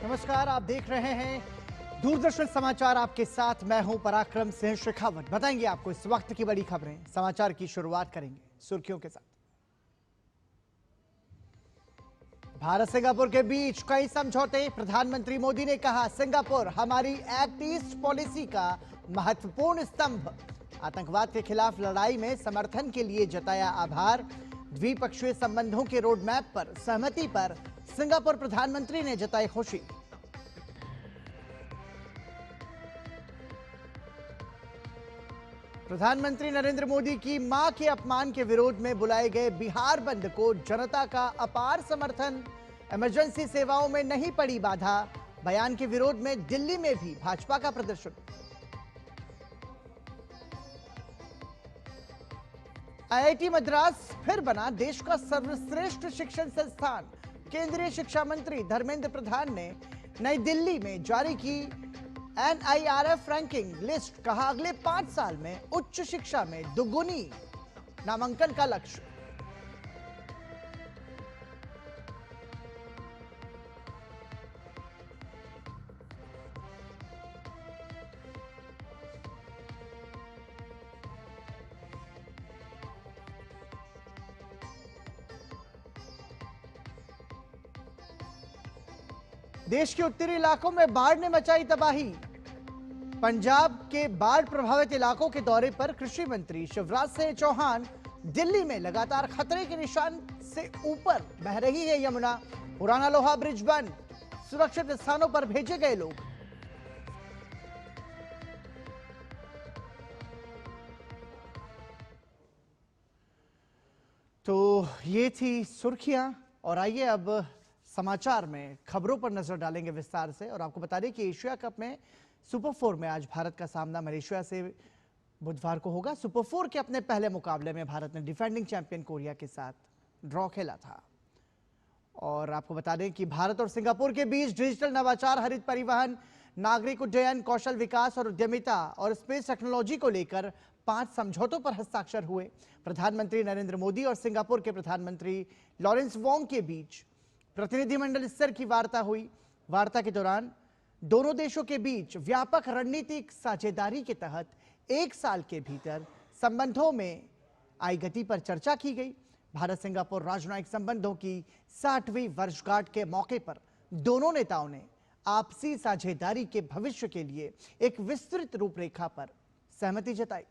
नमस्कार, आप देख रहे हैं दूरदर्शन समाचार। आपके साथ मैं हूं पराक्रम सिंह शेखावत। बताएंगे आपको इस वक्त की बड़ी खबरें। समाचार की शुरुआत करेंगे सुर्खियों के साथ। भारत सिंगापुर के बीच कई समझौते। प्रधानमंत्री मोदी ने कहा, सिंगापुर हमारी एक्ट ईस्ट पॉलिसी का महत्वपूर्ण स्तंभ। आतंकवाद के खिलाफ लड़ाई में समर्थन के लिए जताया आभार। द्विपक्षीय संबंधों के रोडमैप पर सहमति पर सिंगापुर प्रधानमंत्री ने जताई खुशी। प्रधानमंत्री नरेंद्र मोदी की मां के अपमान के विरोध में बुलाए गए बिहार बंद को जनता का अपार समर्थन। इमरजेंसी सेवाओं में नहीं पड़ी बाधा। बयान के विरोध में दिल्ली में भी भाजपा का प्रदर्शन। आईआईटी मद्रास फिर बना देश का सर्वश्रेष्ठ शिक्षण संस्थान। केंद्रीय शिक्षा मंत्री धर्मेंद्र प्रधान ने नई दिल्ली में जारी की NIRF रैंकिंग लिस्ट। कहा, अगले 5 साल में उच्च शिक्षा में दुगुनी नामांकन का लक्ष्य। देश के उत्तरी इलाकों में बाढ़ ने मचाई तबाही। पंजाब के बाढ़ प्रभावित इलाकों के दौरे पर कृषि मंत्री शिवराज सिंह चौहान। दिल्ली में लगातार खतरे के निशान से ऊपर बह रही है यमुना। पुराना लोहा ब्रिज बंद, सुरक्षित स्थानों पर भेजे गए लोग। तो ये थी सुर्खियां, और आइए अब समाचार में खबरों पर नजर डालेंगे विस्तार से। और आपको बता दें कि एशिया कप में सुपर 4 में आज भारत का सामना मलेशिया से बुधवार को होगा। सुपर 4 के अपने पहले मुकाबले में भारत ने डिफेंडिंग चैंपियन कोरिया के साथ ड्रॉ खेला था। और आपको बता दें कि भारत और सिंगापुर के बीच डिजिटल नवाचार, हरित परिवहन, नागरिक उड्डयन, कौशल विकास और उद्यमिता और स्पेस टेक्नोलॉजी को लेकर 5 समझौतों पर हस्ताक्षर हुए। प्रधानमंत्री नरेंद्र मोदी और सिंगापुर के प्रधानमंत्री लॉरेंस वोंग के बीच प्रतिनिधिमंडल स्तर की वार्ता हुई। वार्ता के दौरान दोनों देशों के बीच व्यापक रणनीतिक साझेदारी के तहत 1 साल के भीतर संबंधों में आई गति पर चर्चा की गई। भारत सिंगापुर राजनयिक संबंधों की 60वीं वर्षगांठ के मौके पर दोनों नेताओं ने आपसी साझेदारी के भविष्य के लिए एक विस्तृत रूपरेखा पर सहमति जताई।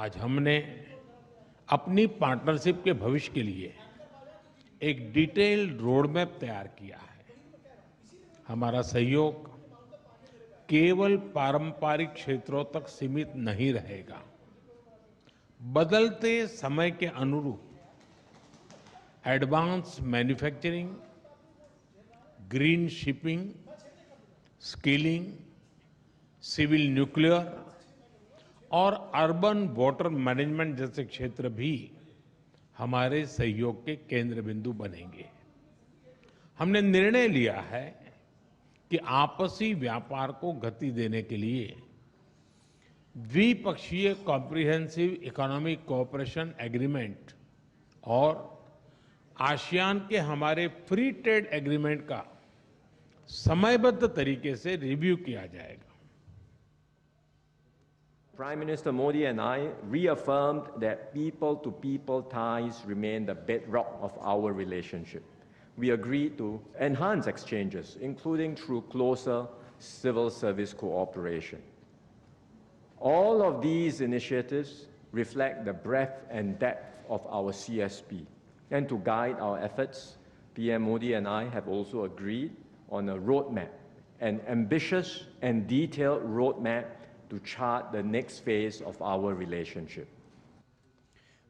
आज हमने अपनी पार्टनरशिप के भविष्य के लिए एक डिटेल्ड रोडमैप तैयार किया है। हमारा सहयोग केवल पारंपरिक क्षेत्रों तक सीमित नहीं रहेगा। बदलते समय के अनुरूप advance manufacturing, green shipping, skilling, civil nuclear और अर्बन वाटर मैनेजमेंट जैसे क्षेत्र भी हमारे सहयोग के केंद्र बिंदु बनेंगे। हमने निर्णय लिया है कि आपसी व्यापार को गति देने के लिए द्विपक्षीय कॉम्प्रिहेंसिव इकोनॉमिक कोऑपरेशन एग्रीमेंट और आसियान के हमारे फ्री ट्रेड एग्रीमेंट का समयबद्ध तरीके से रिव्यू किया जाएगा। Prime Minister Modi and I reaffirmed that people-to-people ties remain the bedrock of our relationship. We agreed to enhance exchanges, including through closer civil service cooperation. All of these initiatives reflect the breadth and depth of our CSP. And to guide our efforts, PM Modi and I have also agreed on a roadmap, an ambitious and detailed roadmap to chart the next phase of our relationship.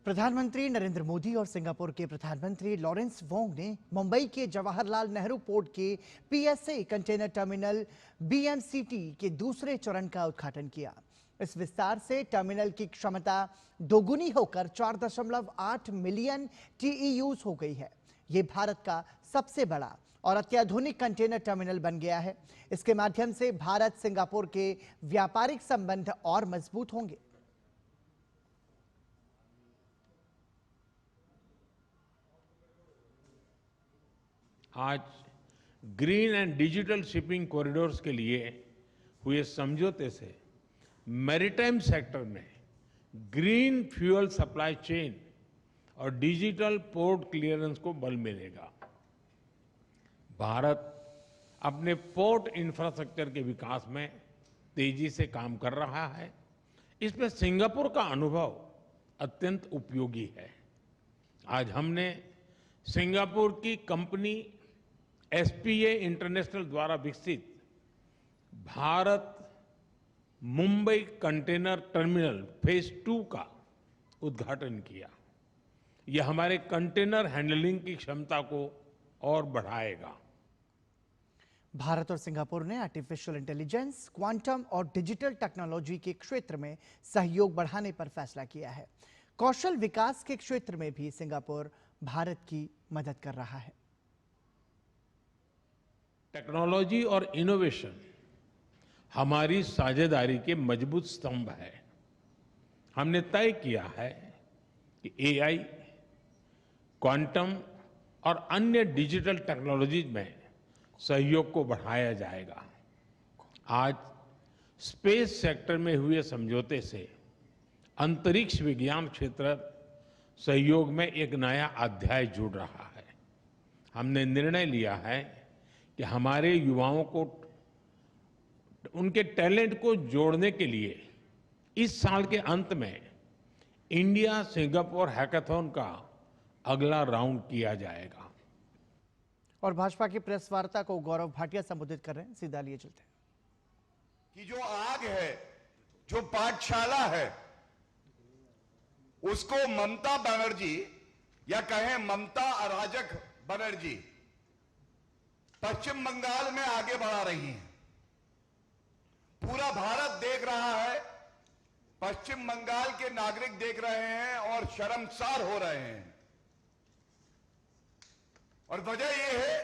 प्रधानमंत्री नरेंद्र मोदी और Singapore के प्रधानमंत्री Lawrence Wong ने मुंबई के Jawaharlal Nehru port के PSA container terminal BMCT के दूसरे चरण का उद्घाटन किया। इस विस्तार से टर्मिनल की क्षमता दोगुनी होकर 4.8 मिलियन TEUs हो गई है। ये भारत का सबसे बड़ा और अत्याधुनिक कंटेनर टर्मिनल बन गया है। इसके माध्यम से भारत सिंगापुर के व्यापारिक संबंध और मजबूत होंगे। आज green and digital shipping corridors के लिए हुए समझौते से मैरीटाइम सेक्टर में ग्रीन फ्यूल सप्लाई चेन और डिजिटल पोर्ट क्लियरेंस को बल मिलेगा। भारत अपने पोर्ट इंफ्रास्ट्रक्चर के विकास में तेजी से काम कर रहा है। इसमें सिंगापुर का अनुभव अत्यंत उपयोगी है। आज हमने सिंगापुर की कंपनी एसपीए इंटरनेशनल द्वारा विकसित Bharat Mumbai container terminal phase 2 का उद्घाटन किया। यह हमारे कंटेनर हैंडलिंग की क्षमता को और बढ़ाएगा। भारत और सिंगापुर ने आर्टिफिशियल इंटेलिजेंस, क्वांटम और डिजिटल टेक्नोलॉजी के क्षेत्र में सहयोग बढ़ाने पर फैसला किया है। कौशल विकास के क्षेत्र में भी सिंगापुर भारत की मदद कर रहा है। टेक्नोलॉजी और इनोवेशन हमारी साझेदारी के मजबूत स्तंभ है। हमने तय किया है कि एआई, क्वांटम और अन्य डिजिटल टेक्नोलॉजीज में सहयोग को बढ़ाया जाएगा। आज स्पेस सेक्टर में हुए समझौते से अंतरिक्ष विज्ञान क्षेत्र सहयोग में एक नया अध्याय जुड़ रहा है। हमने निर्णय लिया है कि हमारे युवाओं को उनके टैलेंट को जोड़ने के लिए इस साल के अंत में इंडिया सिंगापुर हैकाथॉन का अगला राउंड किया जाएगा। और भाजपा की प्रेस वार्ता को गौरव भाटिया संबोधित कर रहे हैं, सीधा लिए चलते हैं। कि जो आग है, जो पाठशाला है, उसको ममता बनर्जी या कहें ममता अराजक बनर्जी पश्चिम बंगाल में आगे बढ़ा रही हैं। पूरा भारत देख रहा है, पश्चिम बंगाल के नागरिक देख रहे हैं और शर्मसार हो रहे हैं। और वजह यह है,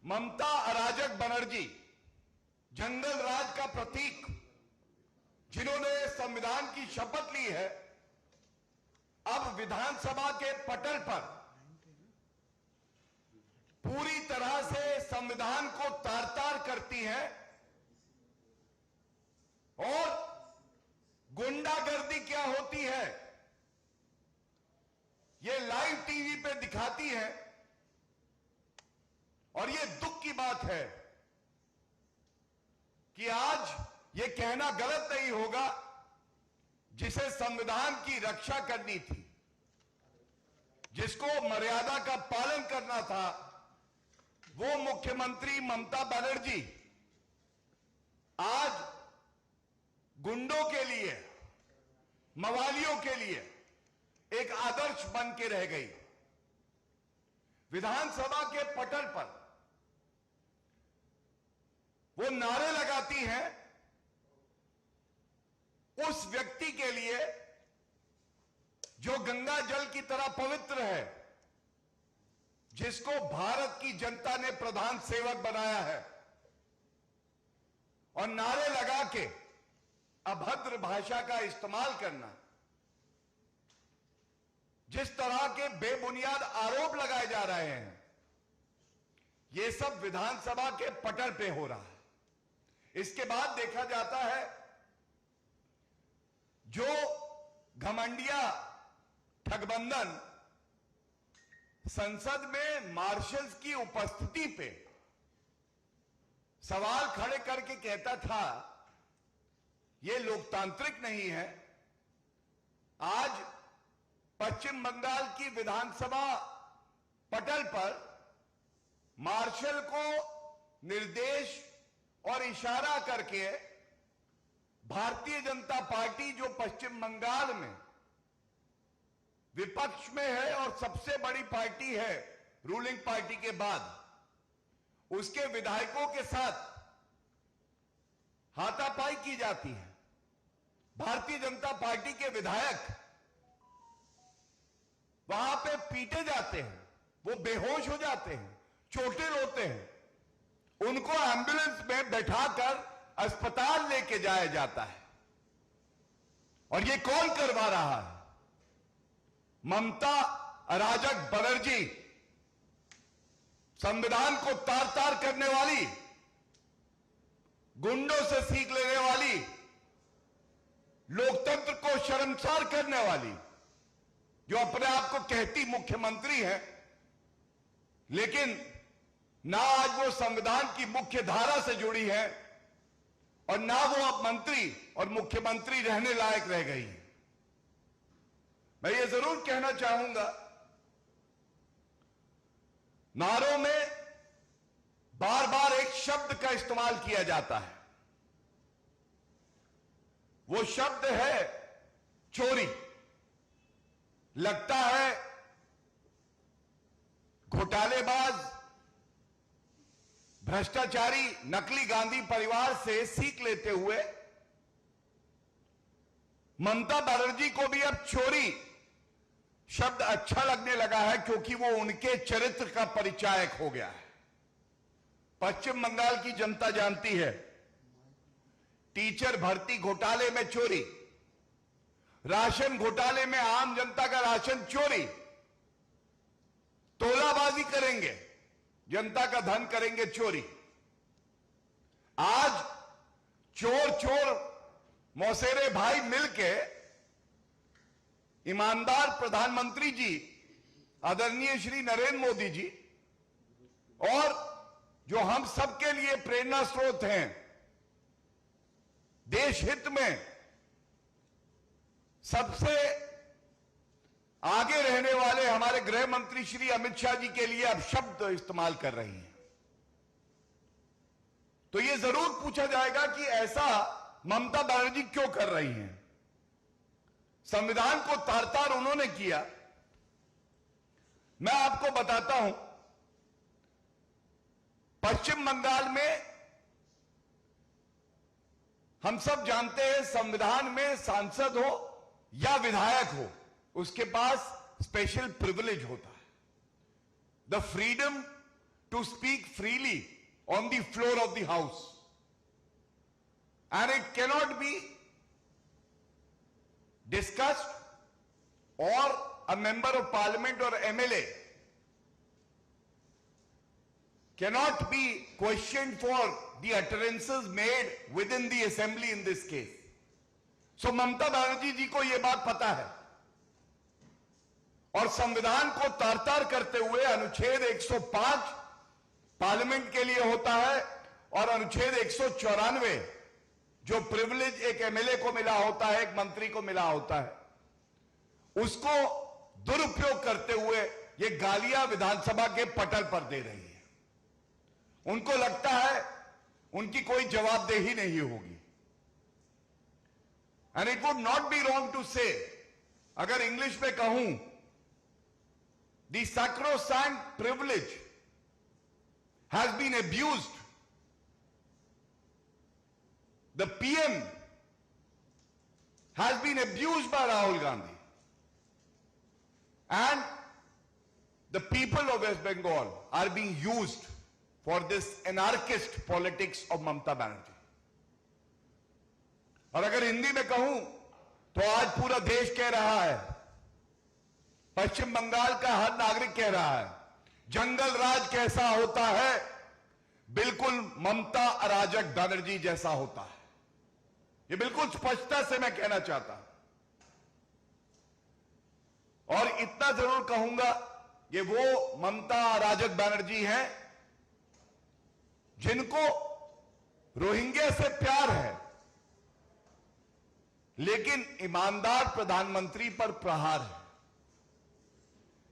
ममता अराजक बनर्जी जंगल राज का प्रतीक, जिन्होंने संविधान की शपथ ली है, अब विधानसभा के पटल पर पूरी तरह से संविधान को तार-तार करती हैं और गुंडागर्दी क्या होती है ये लाइव टीवी पे दिखाती है। और ये दुख की बात है कि आज ये कहना गलत नहीं होगा, जिसे संविधान की रक्षा करनी थी, जिसको मर्यादा का पालन करना था, वो मुख्यमंत्री ममता बनर्जी आज गुंडों के लिए, मवालियों के लिए एक आदर्श बन के रह गई। विधानसभा के पटल पर वो नारे लगाती हैं उस व्यक्ति के लिए जो गंगा जल की तरह पवित्र है, जिसको भारत की जनता ने प्रधान सेवक बनाया है, और नारे लगा के अभद्र भाषा का इस्तेमाल करना, जिस तरह के बेबुनियाद आरोप लगाए जा रहे हैं, ये सब विधानसभा के पटल पे हो रहा है। इसके बाद देखा जाता है जो घमंडिया ठगबंधन संसद में मार्शल्स की उपस्थिति पे सवाल खड़े करके कहता था ये लोकतांत्रिक नहीं है। आज पश्चिम बंगाल की विधानसभा पटल पर मार्शल को निर्देश और इशारा करके भारतीय जनता पार्टी, जो पश्चिम बंगाल में विपक्ष में है और सबसे बड़ी पार्टी है रूलिंग पार्टी के बाद, उसके विधायकों के साथ हाथापाई की जाती है। भारतीय जनता पार्टी के विधायक वहां पे पीटे जाते हैं, वो बेहोश हो जाते हैं। चोटिल होते हैं उनको एम्बुलेंस में बैठाकर अस्पताल लेके जाया जाता है। और ये कौन करवा रहा है? ममता अराजक बनर्जी, संविधान को तार तार करने वाली, गुंडों से सीख लेने वाली, लोकतंत्र को शर्मसार करने वाली, जो अपने आप को कहती मुख्यमंत्री है, लेकिन ना आज वो संविधान की मुख्य धारा से जुड़ी है और ना वो अब मंत्री और मुख्यमंत्री रहने लायक रह गई है। मैं ये जरूर कहना चाहूंगा, नारों में बार बार एक शब्द का इस्तेमाल किया जाता है, वो शब्द है चोरी। लगता है घोटालेबाज, भ्रष्टाचारी, नकली गांधी परिवार से सीख लेते हुए ममता बनर्जी को भी अब चोरी शब्द अच्छा लगने लगा है, क्योंकि वो उनके चरित्र का परिचायक हो गया है। पश्चिम बंगाल की जनता जानती है, टीचर भर्ती घोटाले में चोरी, राशन घोटाले में आम जनता का राशन चोरी, तोलाबाजी करेंगे, जनता का धन करेंगे चोरी। आज चोर चोर मौसेरे भाई मिलके ईमानदार प्रधानमंत्री जी, आदरणीय श्री नरेंद्र मोदी जी, और जो हम सबके लिए प्रेरणा स्रोत हैं, देश हित में सबसे आगे रहने वाले हमारे गृह मंत्री श्री अमित शाह जी के लिए अब शब्द इस्तेमाल कर रही हैं। तो यह जरूर पूछा जाएगा कि ऐसा ममता बनर्जी क्यों कर रही हैं? संविधान को तार तार उन्होंने किया। मैं आपको बताता हूं, पश्चिम बंगाल में हम सब जानते हैं, संविधान में सांसद हो या विधायक हो, उसके पास स्पेशल प्रिविलेज होता है, the freedom to speak freely on the floor of the house, and it cannot be discussed, और अ मेंबर ऑफ पार्लियामेंट और MLA cannot be questioned for the utterances made within the assembly in this case. So Mamata Banerjee जी को यह बात पता है, और संविधान को तार तार करते हुए अनुच्छेद 105 पार्लियामेंट के लिए होता है, और अनुच्छेद 194 जो प्रिविलेज एक एमएलए को मिला होता है, एक मंत्री को मिला होता है, उसको दुरुपयोग करते हुए ये गालियां विधानसभा के पटल पर दे रही है। उनको लगता है उनकी कोई जवाबदेही नहीं होगी। And it would not be wrong to say, अगर इंग्लिश में कहूं, the sacrosanct privilege has been abused, the PM has been abused by Rahul Gandhi, and the people of West Bengal are being used for this anarchist politics of Mamata Banerjee. और अगर हिंदी में कहूं तो आज पूरा देश कह रहा है, पश्चिम बंगाल का हर नागरिक कह रहा है, जंगल राज कैसा होता है, बिल्कुल ममता अराजक बनर्जी जैसा होता है। ये बिल्कुल स्पष्टता से मैं कहना चाहता हूं, और इतना जरूर कहूंगा, ये वो ममता अराजक बनर्जी हैं जिनको रोहिंग्या से प्यार है, लेकिन ईमानदार प्रधानमंत्री पर प्रहार है।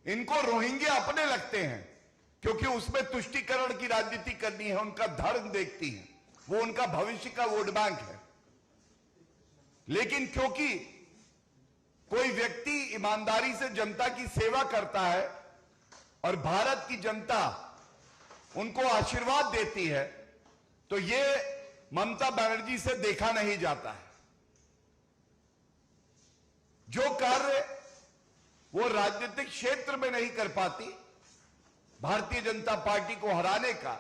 इनको रोहिंग्या अपने लगते हैं क्योंकि उसमें तुष्टीकरण की राजनीति करनी है, उनका धर्म देखती है, वो उनका भविष्य का वोट बैंक है। लेकिन क्योंकि कोई व्यक्ति ईमानदारी से जनता की सेवा करता है और भारत की जनता उनको आशीर्वाद देती है, तो ये ममता बनर्जी से देखा नहीं जाता है। जो कार्य वो राजनीतिक क्षेत्र में नहीं कर पाती, भारतीय जनता पार्टी को हराने का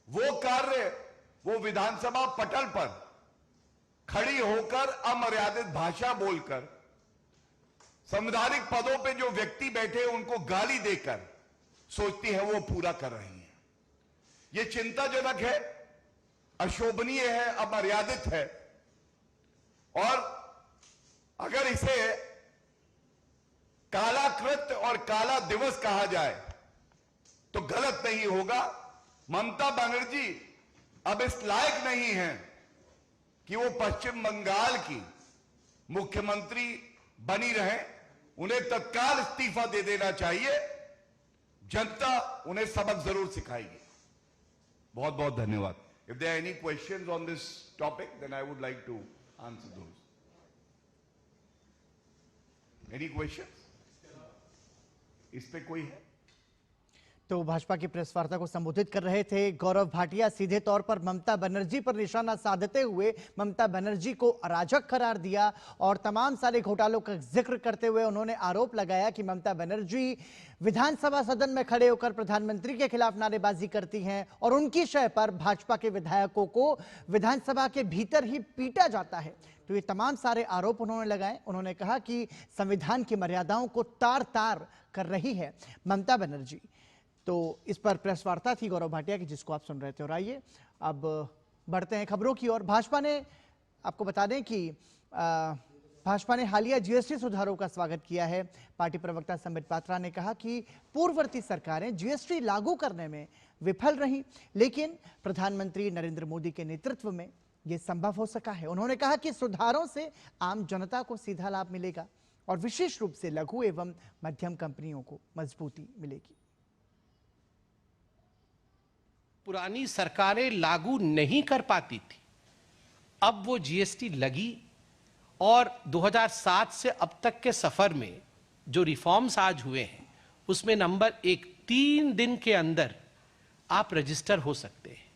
वो कार्य वो विधानसभा पटल पर खड़ी होकर अमर्यादित भाषा बोलकर संवैधानिक पदों पे जो व्यक्ति बैठे उनको गाली देकर सोचती है वो पूरा कर रही है। ये चिंताजनक है, अशोभनीय है, अमर्यादित है। और अगर इसे काला कृत्य और काला दिवस कहा जाए तो गलत नहीं होगा। ममता बनर्जी अब इस लायक नहीं है कि वो पश्चिम बंगाल की मुख्यमंत्री बनी रहे। उन्हें तत्काल इस्तीफा दे देना चाहिए। जनता उन्हें सबक जरूर सिखाएगी। बहुत बहुत धन्यवाद। If there are any questions on this topic then I would like to answer those. Any questions? इस पे कोई है? तो भाजपा की प्रेस वार्ता को संबोधित कर रहे थे गौरव भाटिया। सीधे तौर पर ममता बनर्जी पर निशाना साधते हुए ममता बनर्जी को अराजक करार दिया और तमाम सारे घोटालों का जिक्र करते हुए उन्होंने आरोप लगाया कि ममता बनर्जी विधानसभा सदन में खड़े होकर प्रधानमंत्री के खिलाफ नारेबाजी करती हैं और उनकी शय पर भाजपा के विधायकों को विधानसभा के भीतर ही पीटा जाता है। तो ये तमाम सारे आरोप उन्होंने लगाए। उन्होंने कहा कि संविधान की मर्यादाओं को तार तार कर रही है ममता बनर्जी। तो इस पर प्रेस वार्ता थी गौरव भाटिया की, जिसको आप सुन रहे थे। और आइए अब बढ़ते हैं खबरों की ओर। भाजपा ने, आपको बता दें कि भाजपा ने हालिया जीएसटी सुधारों का स्वागत किया है। पार्टी प्रवक्ता संबित पात्रा ने कहा कि पूर्ववर्ती सरकारें जीएसटी लागू करने में विफल रहीं, लेकिन प्रधानमंत्री नरेंद्र मोदी के नेतृत्व में यह संभव हो सका है। उन्होंने कहा कि सुधारों से आम जनता को सीधा लाभ मिलेगा और विशेष रूप से लघु एवं मध्यम कंपनियों को मजबूती मिलेगी। पुरानी सरकारें लागू नहीं कर पाती थी, अब वो जीएसटी लगी और 2007 से अब तक के सफर में जो रिफॉर्म्स आज हुए हैं उसमें नंबर 1, 3 दिन के अंदर आप रजिस्टर हो सकते हैं।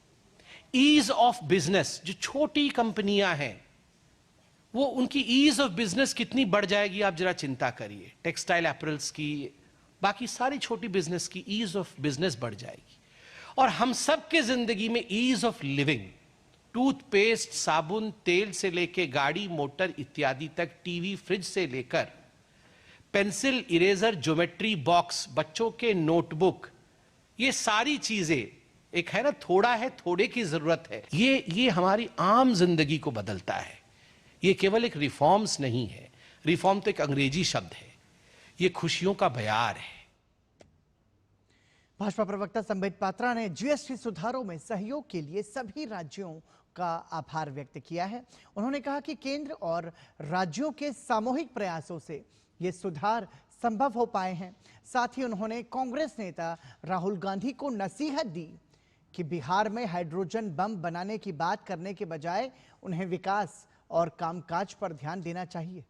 ईज ऑफ बिजनेस, जो छोटी कंपनियां हैं वो उनकी ईज ऑफ बिजनेस कितनी बढ़ जाएगी आप जरा चिंता करिए। टेक्सटाइल एपरल्स की, बाकी सारी छोटी बिजनेस की ईज ऑफ बिजनेस बढ़ जाएगी। और हम सब के जिंदगी में ईज ऑफ लिविंग, टूथपेस्ट, साबुन, तेल से लेके गाड़ी मोटर इत्यादि तक, टीवी फ्रिज से लेकर पेंसिल, इरेजर, ज्योमेट्री बॉक्स, बच्चों के नोटबुक, ये सारी चीजें, एक है ना थोड़ा है थोड़े की जरूरत है, ये हमारी आम जिंदगी को बदलता है। ये केवल एक रिफॉर्म्स नहीं है, रिफॉर्म तो एक अंग्रेजी शब्द है, ये खुशियों का बयार है। भाजपा प्रवक्ता संबित पात्रा ने जीएसटी सुधारों में सहयोग के लिए सभी राज्यों का आभार व्यक्त किया है। उन्होंने कहा कि केंद्र और राज्यों के सामूहिक प्रयासों से ये सुधार संभव हो पाए हैं। साथ ही उन्होंने कांग्रेस नेता राहुल गांधी को नसीहत दी कि बिहार में हाइड्रोजन बम बनाने की बात करने के बजाय उन्हें विकास और कामकाज पर ध्यान देना चाहिए।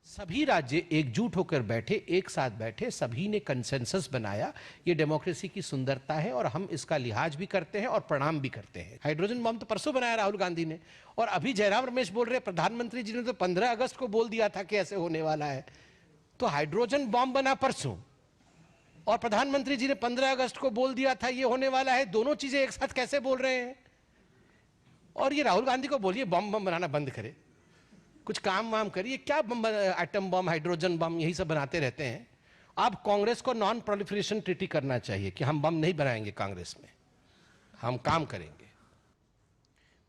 सभी राज्य एकजुट होकर बैठे, एक साथ बैठे, सभी ने कंसेंसस बनाया। ये डेमोक्रेसी की सुंदरता है और हम इसका लिहाज भी करते हैं और प्रणाम भी करते हैं। हाइड्रोजन बम तो परसों बनाया राहुल गांधी ने, और अभी जयराम रमेश बोल रहे प्रधानमंत्री जी ने तो 15 अगस्त को बोल दिया था कि ऐसे होने वाला है। तो हाइड्रोजन बम बना परसों और प्रधानमंत्री जी ने 15 अगस्त को बोल दिया था ये होने वाला है। दोनों चीजें एक साथ कैसे बोल रहे हैं? और ये राहुल गांधी को बोलिए बम बनाना बंद करे, कुछ काम वाम करिए। क्या बम, एटम बम, हाइड्रोजन बम, यही सब बनाते रहते हैं। आप कांग्रेस को नॉन प्रोलिफरेशन ट्रीटी करना चाहिए कि हम बम नहीं बनाएंगे, कांग्रेस में हम काम करेंगे।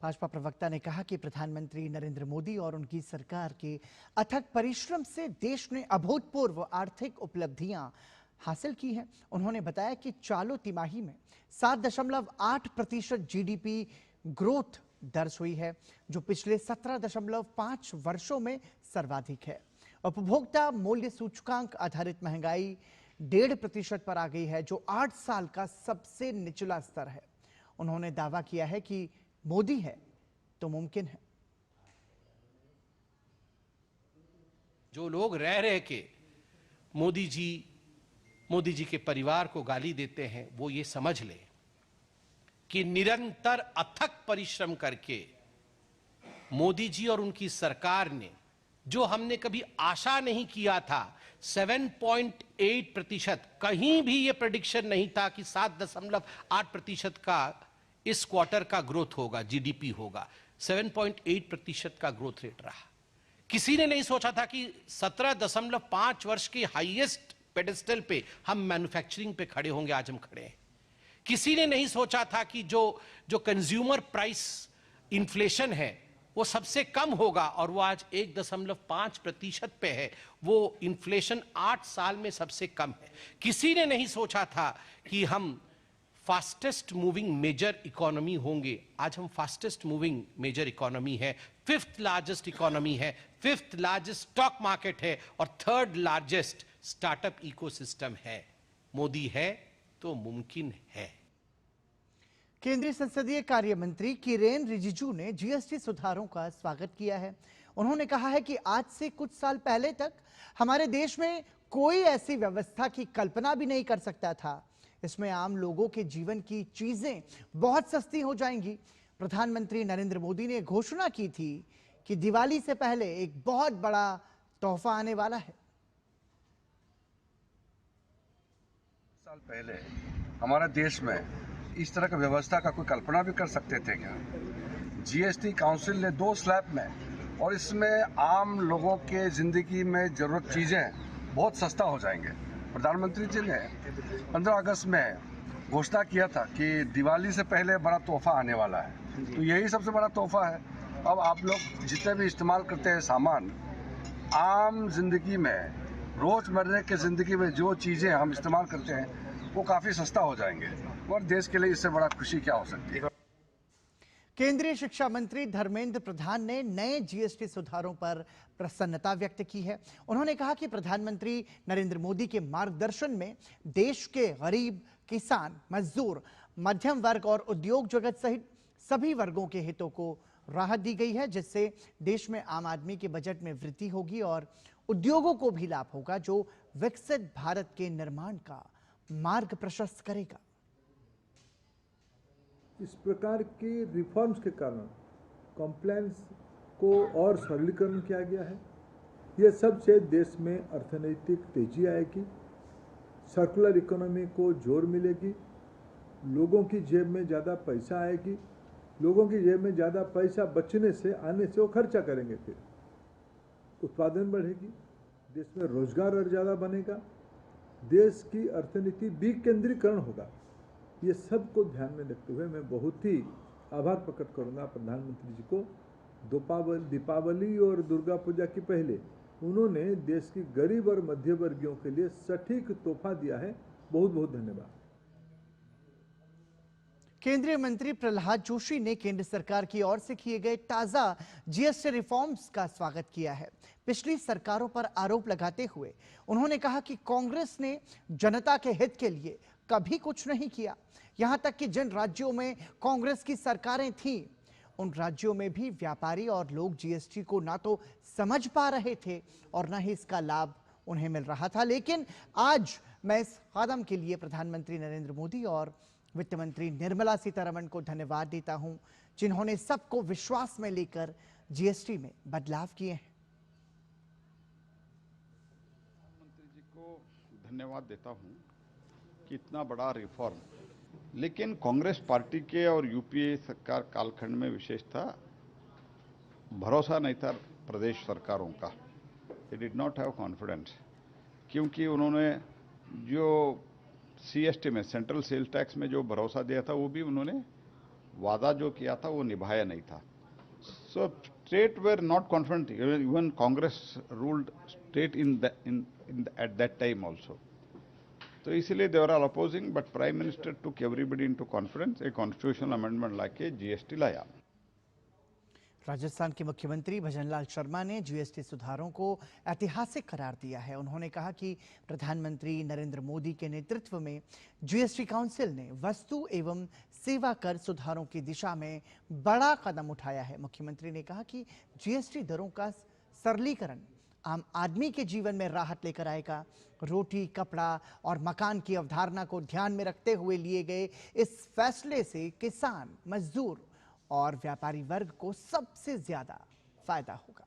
भाजपा प्रवक्ता ने कहा कि प्रधानमंत्री नरेंद्र मोदी और उनकी सरकार के अथक परिश्रम से देश ने अभूतपूर्व आर्थिक उपलब्धियां हासिल की हैं। उन्होंने बताया कि चालू तिमाही में 7.8% जीडीपी ग्रोथ दर्ज हुई है, जो पिछले 17.5 वर्षों में सर्वाधिक है। उपभोक्ता मूल्य सूचकांक आधारित महंगाई 1.5% पर आ गई है, जो 8 साल का सबसे निचला स्तर है। उन्होंने दावा किया है कि मोदी है तो मुमकिन है। जो लोग रह रहे के मोदी जी के परिवार को गाली देते हैं, वो ये समझ लें कि निरंतर अथक परिश्रम करके मोदी जी और उनकी सरकार ने, जो हमने कभी आशा नहीं किया था, 7.8%, कहीं भी ये प्रेडिक्शन नहीं था कि 7.8% का इस क्वार्टर का ग्रोथ होगा, जीडीपी होगा। 7.8% का ग्रोथ रेट रहा। किसी ने नहीं सोचा था कि 17.5 वर्ष की हाईएस्ट पेडेस्टल पे हम मैन्युफैक्चरिंग पे खड़े होंगे, आज हम खड़े हैं। किसी ने नहीं सोचा था कि जो कंज्यूमर प्राइस इन्फ्लेशन है वो सबसे कम होगा और वो आज 1.5% पे है। वो इन्फ्लेशन 8 साल में सबसे कम है। किसी ने नहीं सोचा था कि हम फास्टेस्ट मूविंग मेजर इकोनॉमी होंगे, आज हम फास्टेस्ट मूविंग मेजर इकोनॉमी है, 5th लार्जेस्ट इकोनॉमी है, 5th लार्जेस्ट स्टॉक मार्केट है और 3rd लार्जेस्ट स्टार्टअप इकोसिस्टम है। मोदी है तो मुमकिन है। केंद्रीय संसदीय कार्य मंत्री किरेन रिजिजू ने जीएसटी सुधारों का स्वागत किया है। उन्होंने कहा है कि आज से कुछ साल पहले तक हमारे देश में कोई ऐसी व्यवस्था की कल्पना भी नहीं कर सकता था। इसमें आम लोगों के जीवन की चीजें बहुत सस्ती हो जाएंगी। प्रधानमंत्री नरेंद्र मोदी ने घोषणा की थी कि दिवाली से पहले एक बहुत बड़ा तोहफा आने वाला है। साल पहले हमारे देश में इस तरह की व्यवस्था का कोई कल्पना भी कर सकते थे क्या? जीएसटी काउंसिल ने 2 स्लैब में और इसमें आम लोगों के जिंदगी में जरूरत चीजें बहुत सस्ता हो जाएंगे। प्रधानमंत्री जी ने 15 अगस्त में घोषणा किया था कि दिवाली से पहले बड़ा तोहफा आने वाला है, तो यही सबसे बड़ा तोहफा है। अब आप लोग जितने भी इस्तेमाल करते हैं सामान, आम जिंदगी में, रोजमर्रा की जिंदगी में जो चीजें हम इस्तेमाल करते हैं वो काफी सस्ता हो जाएंगे और देश के लिए इससे बड़ा खुशी क्या हो सकती है। केंद्रीय शिक्षा मंत्री धर्मेंद्र प्रधान ने नए जीएसटी सुधारों पर प्रसन्नता व्यक्त की है। उन्होंने कहा कि प्रधानमंत्री नरेंद्र मोदी के मार्गदर्शन में देश के गरीब, किसान, मजदूर, मध्यम वर्ग और उद्योग जगत सहित सभी वर्गों के हितों को राहत दी गई है, जिससे देश में आम आदमी के बजट में वृद्धि होगी और उद्योगों को भी लाभ होगा, जो विकसित भारत के निर्माण का मार्ग प्रशस्त करेगा। इस प्रकार के रिफॉर्म्स के कारण कॉम्प्लायंस को और सरलीकरण किया गया है। यह सब से देश में अर्थनैतिक तेजी आएगी, सर्कुलर इकोनॉमी को जोर मिलेगी, लोगों की जेब में ज़्यादा पैसा आएगी, लोगों की जेब में ज़्यादा पैसा बचने से, आने से वो खर्चा करेंगे, फिर उत्पादन बढ़ेगी, देश में रोजगार और ज़्यादा बनेगा, देश की अर्थनीति विकेंद्रीकरण होगा। ये सब को ध्यान में रखते हुए मैं बहुत ही आभार प्रकट करूंगा प्रधानमंत्री जी को। दीपावली और दुर्गा पूजा की पहले उन्होंने देश की गरीब और मध्य वर्गीयों के लिए सटीक तोहफा दिया है। बहुत बहुत धन्यवाद। केंद्रीय मंत्री प्रहलाद जोशी ने केंद्र सरकार की ओर से किए गए ताजा जीएसटी रिफॉर्म्स का स्वागत किया है। पिछली सरकारों पर आरोप लगाते हुए उन्होंने कहा कि कांग्रेस ने जनता के हित के लिए कभी कुछ नहीं किया। यहां तक कि जिन राज्यों में कांग्रेस की सरकारें थीं, उन राज्यों में भी व्यापारी और लोग जीएसटी को ना तो समझ पा रहे थे और ना ही इसका लाभ उन्हें मिल रहा था। लेकिन आज मैं इस कदम के लिए प्रधानमंत्री नरेंद्र मोदी और वित्त मंत्री निर्मला सीतारमण को धन्यवाद देता हूं, जिन्होंने सबको विश्वास में लेकर जीएसटी में बदलाव किए हैं। प्रधानमंत्री जी को धन्यवाद देता हूं कि इतना बड़ा रिफॉर्म, लेकिन कांग्रेस पार्टी के और यूपीए सरकार कालखंड में विशेष था, भरोसा नहीं था प्रदेश सरकारों का। They did not have confidence, क्योंकि उन्होंने जो सीएसटी में, सेंट्रल सेल टैक्स में जो भरोसा दिया था, वो भी उन्होंने वादा जो किया था वो निभाया नहीं था। So state were not confident, even Congress ruled state at that time also. तो इसलिए they were all opposing, but prime minister took everybody into confidence, a constitutional amendment लाके जीएसटी लाया। राजस्थान के मुख्यमंत्री भजनलाल शर्मा ने जीएसटी सुधारों को ऐतिहासिक करार दिया है। उन्होंने कहा कि प्रधानमंत्री नरेंद्र मोदी के नेतृत्व में जीएसटी काउंसिल ने वस्तु एवं सेवा कर सुधारों की दिशा में बड़ा कदम उठाया है। मुख्यमंत्री ने कहा कि जीएसटी दरों का सरलीकरण आम आदमी के जीवन में राहत लेकर आएगा। रोटी, कपड़ा और मकान की अवधारणा को ध्यान में रखते हुए लिए गए इस फैसले से किसान, मजदूर और व्यापारी वर्ग को सबसे ज्यादा फायदा होगा।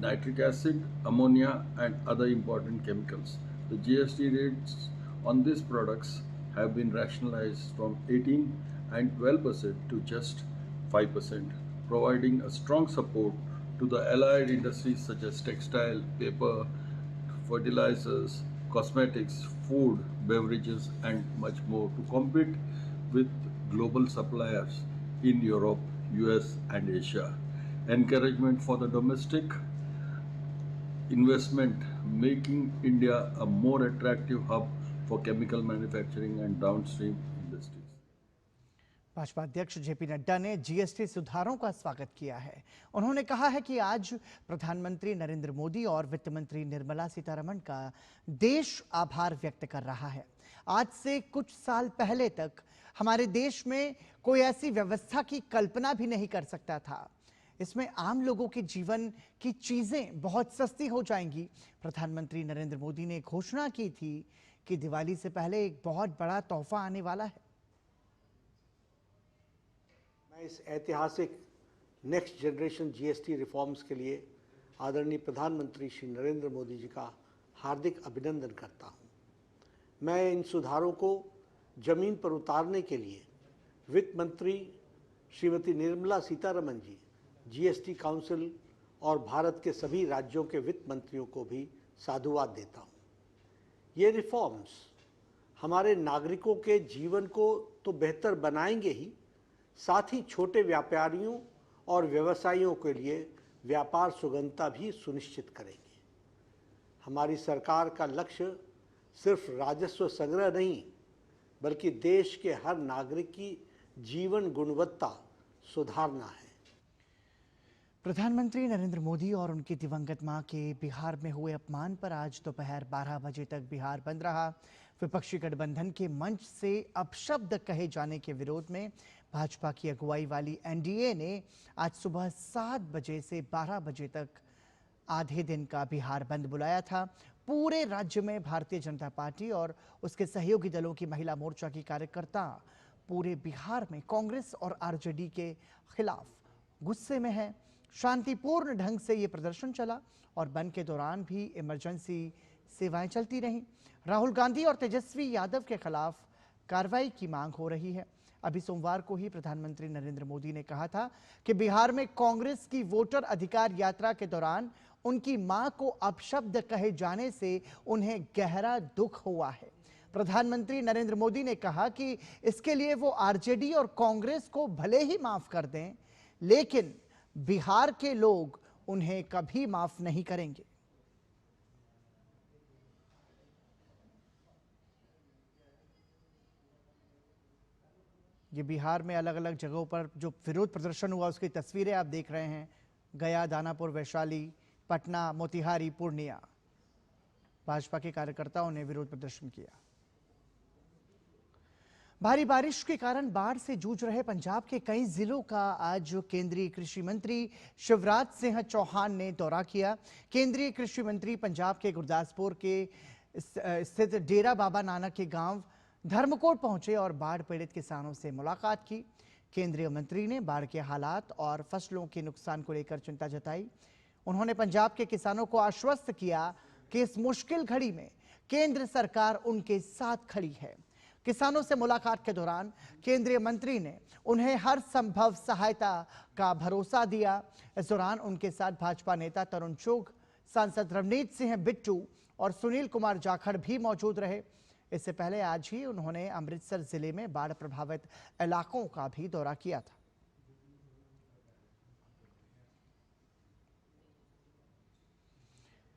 nitric acid, ammonia, and other important chemicals. The GST rates on these products have been rationalized from 18 and 12% to just 5%, providing a strong support to the allied industries such as textile, paper, fertilizers, cosmetics, food, beverages, and much more to compete with global suppliers in Europe, US, and Asia. Encouragement for the domestic investment, making India a more attractive hub for chemical manufacturing and downstream industries. Bhajpa अध्यक्ष JP Nadda ने GST सुधारों का स्वागत किया है। उन्होंने कहा है कि आज प्रधानमंत्री नरेंद्र मोदी और वित्त मंत्री निर्मला सीतारमण का देश आभार व्यक्त कर रहा है। आज से कुछ साल पहले तक हमारे देश में कोई ऐसी व्यवस्था की कल्पना भी नहीं कर सकता था। इसमें आम लोगों के जीवन की चीजें बहुत सस्ती हो जाएंगी। प्रधानमंत्री नरेंद्र मोदी ने घोषणा की थी कि दिवाली से पहले एक बहुत बड़ा तोहफा आने वाला है। मैं इस ऐतिहासिक नेक्स्ट जनरेशन जीएसटी रिफॉर्म्स के लिए आदरणीय प्रधानमंत्री श्री नरेंद्र मोदी जी का हार्दिक अभिनंदन करता हूं। मैं इन सुधारों को जमीन पर उतारने के लिए वित्त मंत्री श्रीमती निर्मला सीतारमण जी, जीएसटी काउंसिल और भारत के सभी राज्यों के वित्त मंत्रियों को भी साधुवाद देता हूं। ये रिफॉर्म्स हमारे नागरिकों के जीवन को तो बेहतर बनाएंगे ही, साथ ही छोटे व्यापारियों और व्यवसायियों के लिए व्यापार सुगमता भी सुनिश्चित करेंगे। हमारी सरकार का लक्ष्य सिर्फ राजस्व संग्रह नहीं, बल्कि देश के हर नागरिक की जीवन गुणवत्ता सुधारना है। प्रधानमंत्री नरेंद्र मोदी और उनकी दिवंगत मां के बिहार में हुए अपमान पर आज दोपहर 12 बजे तक बिहार बंद रहा। विपक्षी गठबंधन के मंच से अपशब्द कहे जाने के विरोध में भाजपा की अगुवाई वाली एनडीए ने आज सुबह 7 बजे से 12 बजे तक आधे दिन का बिहार बंद बुलाया था। पूरे राज्य में भारतीय जनता पार्टी और उसके सहयोगी दलों की महिला मोर्चा की कार्यकर्ता पूरे बिहार में कांग्रेस और आरजेडी के खिलाफ गुस्से में हैं। शांतिपूर्ण ढंग से ये प्रदर्शन चला और बंद के दौरान भी इमरजेंसी सेवाएं चलती रहीं। राहुल गांधी और तेजस्वी यादव के खिलाफ कार्रवाई की मांग हो रही है। अभी सोमवार को ही प्रधानमंत्री नरेंद्र मोदी ने कहा था कि बिहार में कांग्रेस की वोटर अधिकार यात्रा के दौरान उनकी मां को अपशब्द कहे जाने से उन्हें गहरा दुख हुआ है। प्रधानमंत्री नरेंद्र मोदी ने कहा कि इसके लिए वो आरजेडी और कांग्रेस को भले ही माफ कर दें, लेकिन बिहार के लोग उन्हें कभी माफ नहीं करेंगे। ये बिहार में अलग अलग जगहों पर जो विरोध प्रदर्शन हुआ उसकी तस्वीरें आप देख रहे हैं। गया, दानापुर, वैशाली, पटना, मोतिहारी, पूर्णिया। भाजपा के कार्यकर्ताओं ने विरोध प्रदर्शन किया। भारी बारिश के कारण बाढ़ से जूझ रहे पंजाब के कई जिलों का आज केंद्रीय कृषि मंत्री शिवराज सिंह चौहान ने दौरा किया। केंद्रीय कृषि मंत्री पंजाब के गुरदासपुर के स्थित डेरा बाबा नानक के गांव धर्मकोट पहुंचे और बाढ़ पीड़ित किसानों से मुलाकात की। केंद्रीय मंत्री ने बाढ़ के हालात और फसलों के नुकसान को लेकर चिंता जताई। उन्होंने पंजाब के किसानों को आश्वस्त किया कि इस मुश्किल घड़ी में केंद्र सरकार उनके साथ खड़ी है। किसानों से मुलाकात के दौरान केंद्रीय मंत्री ने उन्हें हर संभव सहायता का भरोसा दिया। इस दौरान उनके साथ भाजपा नेता तरुण चुग, सांसद रवनीत सिंह बिट्टू और सुनील कुमार जाखड़ भी मौजूद रहे। इससे पहले आज ही उन्होंने अमृतसर जिले में बाढ़ प्रभावित इलाकों का भी दौरा किया था।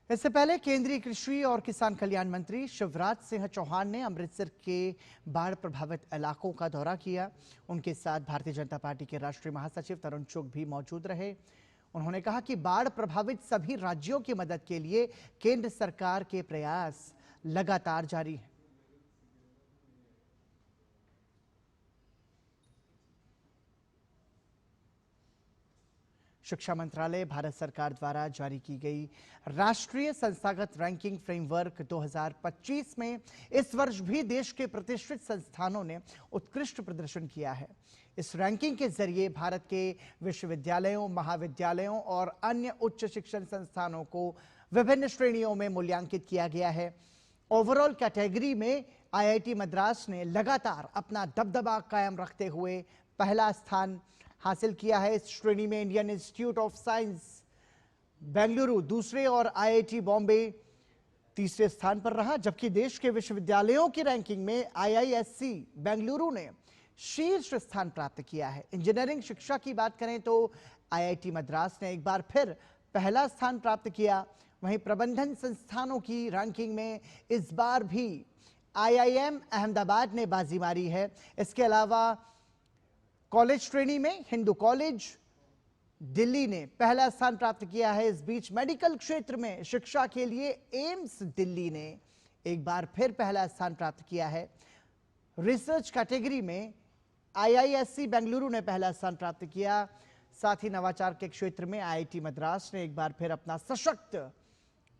इससे पहले केंद्रीय कृषि और किसान कल्याण मंत्री शिवराज सिंह चौहान ने अमृतसर के बाढ़ प्रभावित इलाकों का दौरा किया। उनके साथ भारतीय जनता पार्टी के राष्ट्रीय महासचिव तरुण चुग भी मौजूद रहे। उन्होंने कहा कि बाढ़ प्रभावित सभी राज्यों की मदद के लिए केंद्र सरकार के प्रयास लगातार जारी हैं। शिक्षा मंत्रालय भारत सरकार द्वारा जारी की गई राष्ट्रीय संस्थागत रैंकिंग फ्रेमवर्क 2025 में इस वर्ष भी देश के प्रतिष्ठित संस्थानों ने उत्कृष्ट प्रदर्शन किया है। इस रैंकिंग के जरिए भारत के विश्वविद्यालयों, महाविद्यालयों और अन्य उच्च शिक्षण संस्थानों को विभिन्न श्रेणियों में मूल्यांकित किया गया है। ओवरऑल कैटेगरी में आईआईटी मद्रास ने लगातार अपना दबदबा कायम रखते हुए पहला स्थान हासिल किया है। इस श्रेणी में Indian institute of science Bengaluru दूसरे और आईआईटी बॉम्बे तीसरे स्थान पर रहा, जबकि देश के विश्वविद्यालयों की रैंकिंग में आईआईएससी बेंगलुरु ने शीर्ष स्थान प्राप्त किया है। इंजीनियरिंग शिक्षा की बात करें तो आईआईटी मद्रास ने एक बार फिर पहला स्थान प्राप्त किया। वहीं प्रबंधन संस्थानों की रैंकिंग में इस बार भी आईआईएम अहमदाबाद ने बाजी मारी है। इसके अलावा कॉलेज श्रेणी में हिंदू कॉलेज दिल्ली ने पहला स्थान प्राप्त किया है। इस बीच मेडिकल क्षेत्र में शिक्षा के लिए एम्स दिल्ली ने एक बार फिर पहला स्थान प्राप्त किया है। रिसर्च कैटेगरी में आईआईएससी बेंगलुरु ने पहला स्थान प्राप्त किया। साथ ही नवाचार के क्षेत्र में आईआईटी मद्रास ने एक बार फिर अपना सशक्त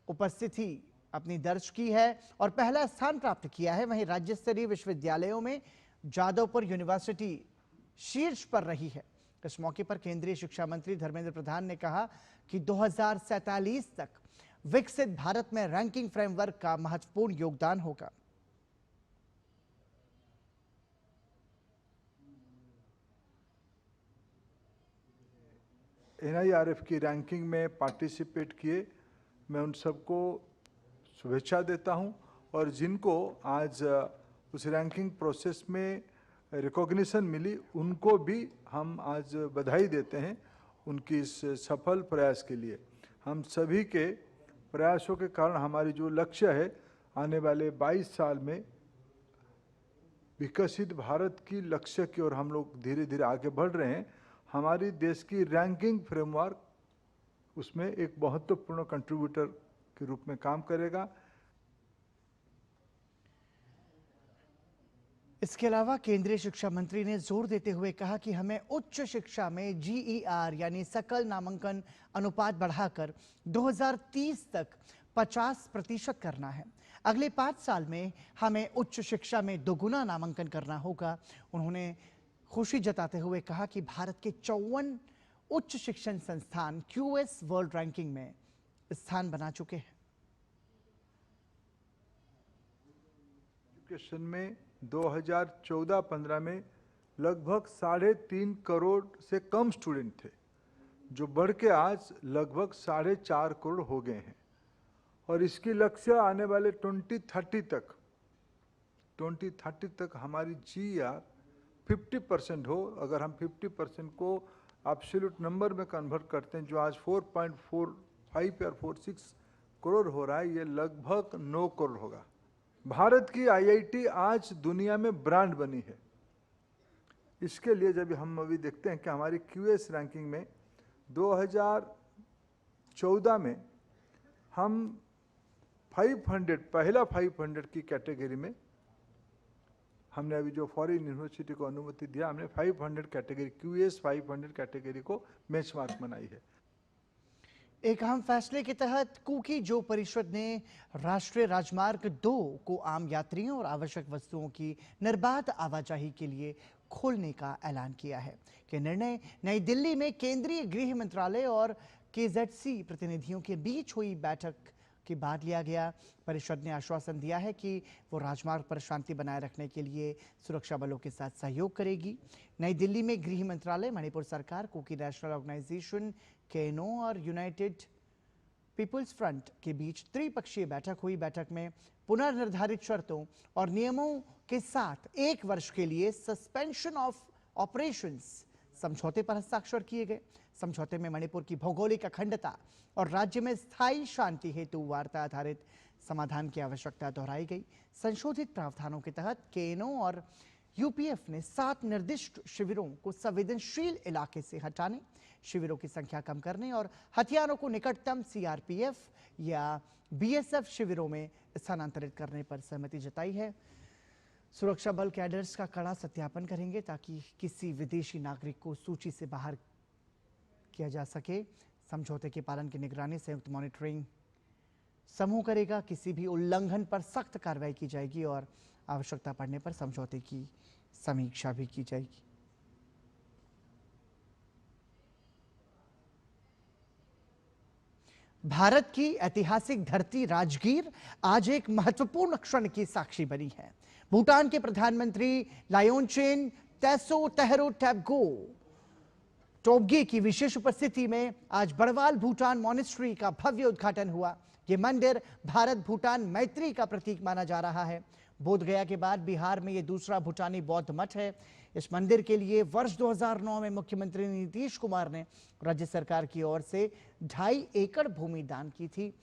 उपस्थिति अपनी दर्ज की है और पहला स्थान प्राप्त किया है। वहीं राज्य स्तरीय विश्वविद्यालयों में जादवपुर यूनिवर्सिटी शीर्ष पर रही है। इस मौके पर केंद्रीय शिक्षा मंत्री धर्मेंद्र प्रधान ने कहा कि 2047 तक विकसित भारत में रैंकिंग फ्रेमवर्क का महत्वपूर्ण योगदान होगा। एनआईआरएफ की रैंकिंग में पार्टिसिपेट किए, मैं उन सबको शुभेच्छा देता हूं और जिनको आज उस रैंकिंग प्रोसेस में रिकॉग्निशन मिली उनको भी हम आज बधाई देते हैं उनकी इस सफल प्रयास के लिए। हम सभी के प्रयासों के कारण हमारी जो लक्ष्य है आने वाले 22 साल में विकसित भारत की लक्ष्य की ओर हम लोग धीरे धीरे आगे बढ़ रहे हैं। हमारी देश की रैंकिंग फ्रेमवर्क उसमें एक महत्वपूर्ण कंट्रीब्यूटर के रूप में काम करेगा। इसके अलावा केंद्रीय शिक्षा मंत्री ने जोर देते हुए कहा कि हमें उच्च शिक्षा में जीईआर यानी सकल नामांकन अनुपात बढ़ाकर 2030 तक 50% करना है। अगले 5 साल में हमें उच्च शिक्षा में दोगुना नामांकन करना होगा। उन्होंने खुशी जताते हुए कहा कि भारत के 54 उच्च शिक्षण संस्थान क्यूएस वर्ल्ड रैंकिंग में स्थान बना चुके हैं। एजुकेशन में 2014-15 में लगभग 3.5 करोड़ से कम स्टूडेंट थे, जो बढ़ के आज लगभग 4.5 करोड़ हो गए हैं और इसकी लक्ष्य आने वाले 2030 तक हमारी जीईआर 50% हो। अगर हम 50% को एब्सोल्यूट नंबर में कन्वर्ट करते हैं, जो आज 4.45 या 46 करोड़ हो रहा है, ये लगभग 9 करोड़ होगा। भारत की आईआईटी आज दुनिया में ब्रांड बनी है। इसके लिए जब हम अभी देखते हैं कि हमारी क्यूएस रैंकिंग में 2014 में हम 500 की कैटेगरी में हमने अभी जो फॉरेन यूनिवर्सिटी को अनुमति दिया, हमने 500 कैटेगरी क्यूएस 500 कैटेगरी को बेंचमार्क बनाई है। एक अहम फैसले के तहत कुकी जो परिषद ने राष्ट्रीय राजमार्ग 2 को आम यात्रियों और आवश्यक वस्तुओं की निर्बाध आवाजाही के लिए खोलने का ऐलान किया है कि निर्णय नई दिल्ली में केंद्रीय गृह मंत्रालय और केजेडसी प्रतिनिधियों के बीच हुई बैठक के बाद लिया गया। परिषद ने आश्वासन दिया है कि वो राजमार्ग पर शांति बनाए रखने के लिए सुरक्षा बलों के साथ सहयोग करेगी। नई दिल्ली में गृह मंत्रालय, मणिपुर सरकार, कुकी नेशनल ऑर्गेनाइजेशन, केनो और यूनाइटेड पीपुल्स फ्रंट के बीच त्रिपक्षीय बैठक हुई। बैठक में पुनर्निर्धारित शर्तों और नियमों के साथ 1 वर्ष के लिए सस्पेंशन ऑफ ऑपरेशंस समझौते पर हस्ताक्षर किए गए। समझौते में मणिपुर की भौगोलिक अखंडता और राज्य में स्थायी शांति हेतु वार्ता आधारित समाधान की आवश्यकता दोहराई गई। संशोधित प्रावधानों के तहत केनो और यूपीएफ ने 7 निर्दिष्ट शिविरों को संवेदनशील इलाके से हटाने, शिविरों की संख्या कम करने और हथियारों को निकटतम सीआरपीएफ या बीएसएफ शिविरों में स्थानांतरित करने पर सहमति जताई है। सुरक्षा बल कैडर्स का कड़ा सत्यापन करेंगे ताकि किसी विदेशी नागरिक को सूची से बाहर किया जा सके। समझौते के पालन की निगरानी संयुक्त मॉनिटरिंग समूह करेगा। किसी भी उल्लंघन पर सख्त कार्रवाई की जाएगी और आवश्यकता पड़ने पर समझौते की समीक्षा भी की जाएगी। भारत की ऐतिहासिक धरती राजगीर आज एक महत्वपूर्ण क्षण की साक्षी बनी है। भूटान के प्रधानमंत्री लायोनचेन तेसो तेहरो टैबगो टोबगे की विशेष उपस्थिति में आज बड़वाल भूटान मॉनेस्ट्री का भव्य उद्घाटन हुआ। ये मंदिर भारत भूटान मैत्री का प्रतीक माना जा रहा है। बोध गया के बाद बिहार में ये दूसरा भूटानी बौद्ध मठ है। इस मंदिर के लिए वर्ष 2009 में मुख्यमंत्री नीतीश कुमार ने राज्य सरकार की ओर से 2.5 एकड़ भूमि दान की थी।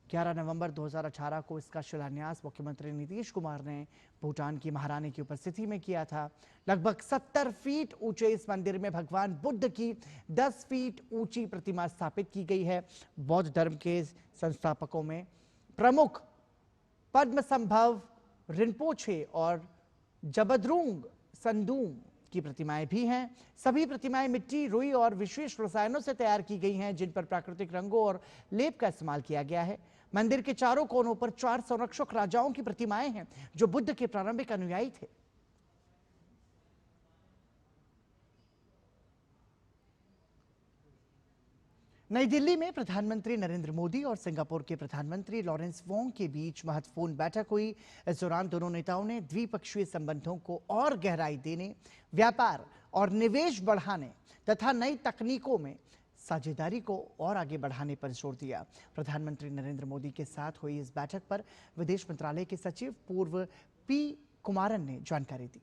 11 नवंबर 2018 को इसका शिलान्यास मुख्यमंत्री नीतीश कुमार ने भूटान की महारानी की उपस्थिति में किया था। लगभग 70 फीट ऊंचे इस मंदिर में भगवान बुद्ध की 10 फीट ऊंची प्रतिमा स्थापित की गई है। बौद्ध धर्म के संस्थापकों में प्रमुख पद्मसंभव रिनपोछे और जबद्रुंग संदूम की प्रतिमाएं भी हैं। सभी प्रतिमाएं मिट्टी, रुई और विशेष रसायनों से तैयार की गई हैं, जिन पर प्राकृतिक रंगों और लेप का इस्तेमाल किया गया है। मंदिर के चारों कोनों पर 4 संरक्षक राजाओं की प्रतिमाएं हैं, जो बुद्ध के प्रारंभिक अनुयायी थे। नई दिल्ली में प्रधानमंत्री नरेंद्र मोदी और सिंगापुर के प्रधानमंत्री लॉरेंस वोंग के बीच महत्वपूर्ण बैठक हुई। इस दौरान दोनों नेताओं ने द्विपक्षीय संबंधों को और गहराई देने, व्यापार और निवेश बढ़ाने तथा नई तकनीकों में साझेदारी को और आगे बढ़ाने पर जोर दिया। प्रधानमंत्री नरेंद्र मोदी के साथ हुई इस बैठक पर विदेश मंत्रालय के सचिव पूर्व पी कुमारन ने जानकारी दी।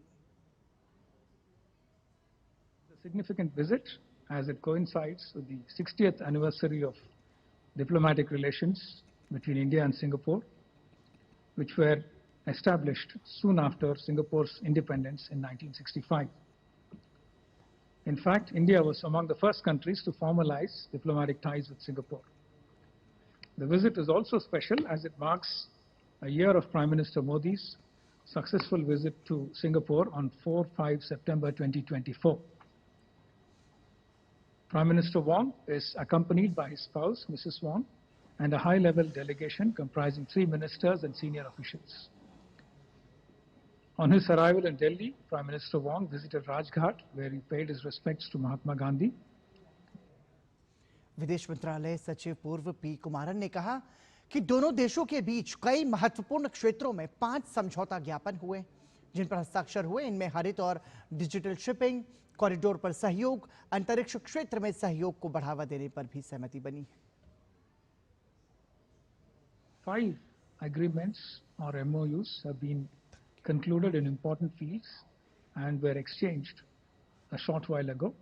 Significant visit as it coincides with the 60th anniversary of diplomatic relations between India and Singapore, which were established soon after Singapore's independence in 1965. In fact, India was among the first countries to formalize diplomatic ties with Singapore. The visit is also special as it marks a year of Prime Minister Modi's successful visit to Singapore on 4-5 September 2024. Prime Minister Wong is accompanied by his spouse, Mrs. Wong, and a high-level delegation comprising 3 ministers and senior officials. On his arrival in Delhi, Prime Minister Wong visited Rajghat, where he paid his respects to Mahatma Gandhi. विदेश मंत्रालय सचिव पूर्व P Kumaran ने कहा कि दोनों देशों के बीच कई महत्वपूर्ण क्षेत्रों में 5 समझौता ज्ञापन हुए, जिन पर हस्ताक्षर हुए। इनमें हरित और डिजिटल शिपिंग, कॉरिडोर पर सहयोग, अंतरिक्ष क्षेत्र में सहयोग को बढ़ावा देने पर भी सहमति बनी है। 5 agreements or MOUs have been concluded in important fields and were exchanged a short while ago.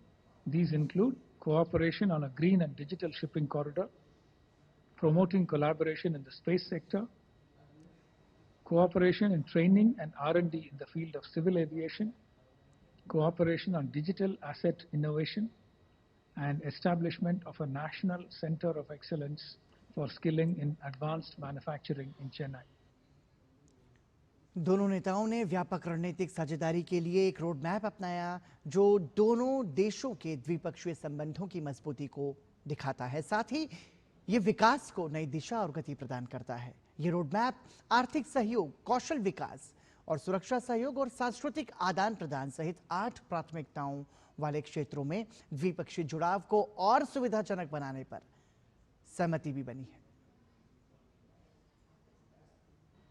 These include cooperation on a green and digital shipping corridor, promoting collaboration in the space sector, cooperation in training and R&D in the field of civil aviation, cooperation on digital asset innovation, and establishment of a national center of excellence for skilling in advanced manufacturing in Chennai. दोनों नेताओं ने व्यापक रणनीतिक साझेदारी के लिए एक road map अपनाया, जो दोनों देशों के द्विपक्षीय संबंधों की मजबूती को दिखाता है। साथ ही ये विकास को नई दिशा और गति प्रदान करता है। ये रोड मैप आर्थिक सहयोग, कौशल विकास और सुरक्षा सहयोग और सांस्कृतिक आदान प्रदान सहित 8 प्राथमिकताओं वाले क्षेत्रों में द्विपक्षीय जुड़ाव को और सुविधाजनक बनाने पर सहमति भी बनी है।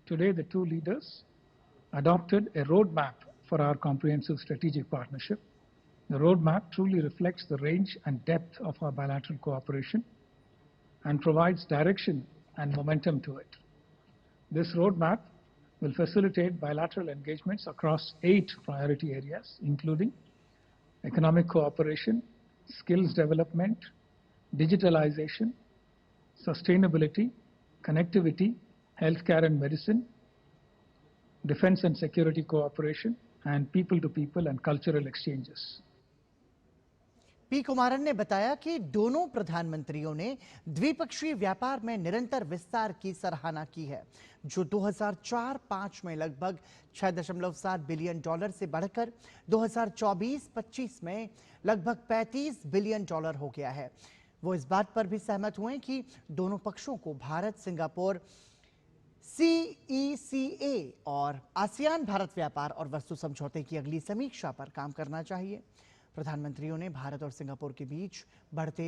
Today, the two leaders adopted a roadmap for our comprehensive strategic partnership. The roadmap truly reflects the range and depth of our bilateral cooperation and provides direction and momentum to it. This roadmap will facilitate bilateral engagements across 8 priority areas, including economic cooperation, skills development, digitalization, sustainability, connectivity, healthcare and medicine, defense and security cooperation, and people-to-people and cultural exchanges. P Kumaran ने बताया कि दोनों प्रधानमंत्रियों ने द्विपक्षीय व्यापार में निरंतर विस्तार की सराहना की है, जो 2004-05 में लगभग 6.7 बिलियन डॉलर से बढ़कर 2024-25 में लगभग 35 बिलियन डॉलर हो गया है। वो इस बात पर भी सहमत हुए कि दोनों पक्षों को भारत सिंगापुर CECA और आसियान भारत व्यापार और वस्तु समझौते की अगली समीक्षा पर काम करना चाहिए। प्रधानमंत्रियों ने भारत और सिंगापुर के बीच बढ़ते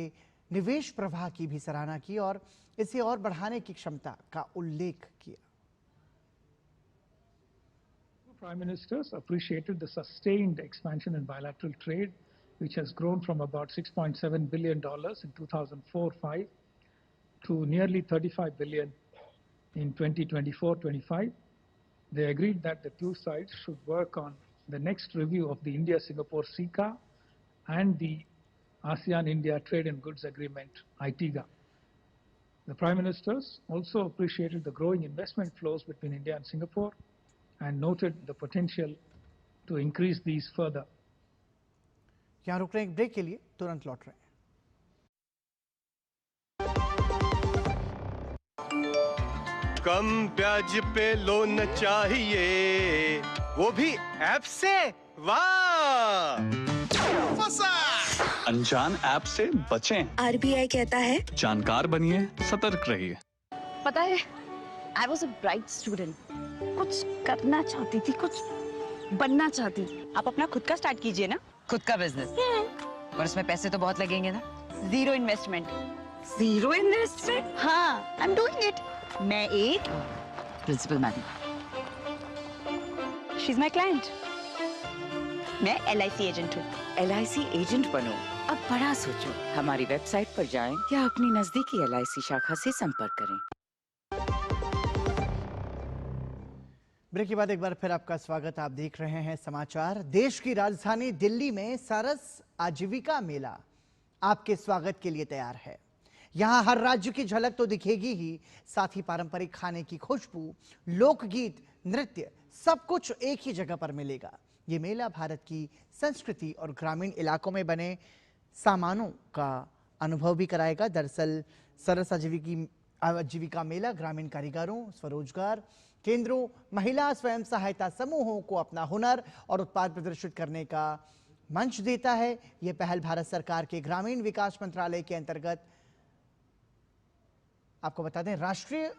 निवेश प्रवाह की भी सराहना की और इसे और बढ़ाने की क्षमता का उल्लेख किया। Prime Ministers appreciated the sustained expansion in bilateral trade, which has grown from about $6.7 billion in 2004-05 to nearly $35 billion in 2024-25. They agreed that the two sides should work on the next review of the India-Singapore CECA and the ASEAN-India Trade and Goods Agreement, ITIGA. The Prime Ministers also appreciated the growing investment flows between India and Singapore and noted the potential to increase these further. यहाँ रुक रहे हैं एक break के लिए, तुरंत लौट रहे हैं। कम ब्याज पे लोन चाहिए, वो भी ऐप से। वाह! फंसा! अनजान ऐप से बचें। RBI कहता है जानकार बनिए, सतर्क रहिए। पता है, I was a bright student. कुछ करना चाहती थी, कुछ बनना चाहती थी। आप अपना खुद का स्टार्ट कीजिए ना, खुद का बिजनेस। पर उसमें पैसे तो बहुत लगेंगे ना। Zero investment. Zero investment? हाँ, I'm doing it. मैं एक principal madam. She's my client. मैं LIC एजेंट हूँ। LIC एजेंट बनो, अब बड़ा सोचो। हमारी वेबसाइट पर जाएं या अपनी नजदीकी LIC शाखा से संपर्क करें। ब्रेक के बाद एक बार फिर आपका स्वागत। आप देख रहे हैं समाचार। देश की राजधानी दिल्ली में सरस आजीविका मेला आपके स्वागत के लिए तैयार है। यहाँ हर राज्य की झलक तो दिखेगी ही, साथ ही पारंपरिक खाने की खुशबू, लोकगीत, नृत्य, सब कुछ एक ही जगह पर मिलेगा। ये मेला भारत की संस्कृति और ग्रामीण इलाकों में बने सामानों का अनुभव भी कराएगा। दरअसल सरस आजीविका मेला ग्रामीण कारीगरों, स्वरोजगार केंद्रों, महिला स्वयं सहायता समूहों को अपना हुनर और उत्पाद प्रदर्शित करने का मंच देता है। यह पहल भारत सरकार के ग्रामीण विकास मंत्रालय के अंतर्गत, आपको बता दें, राष्ट्रीय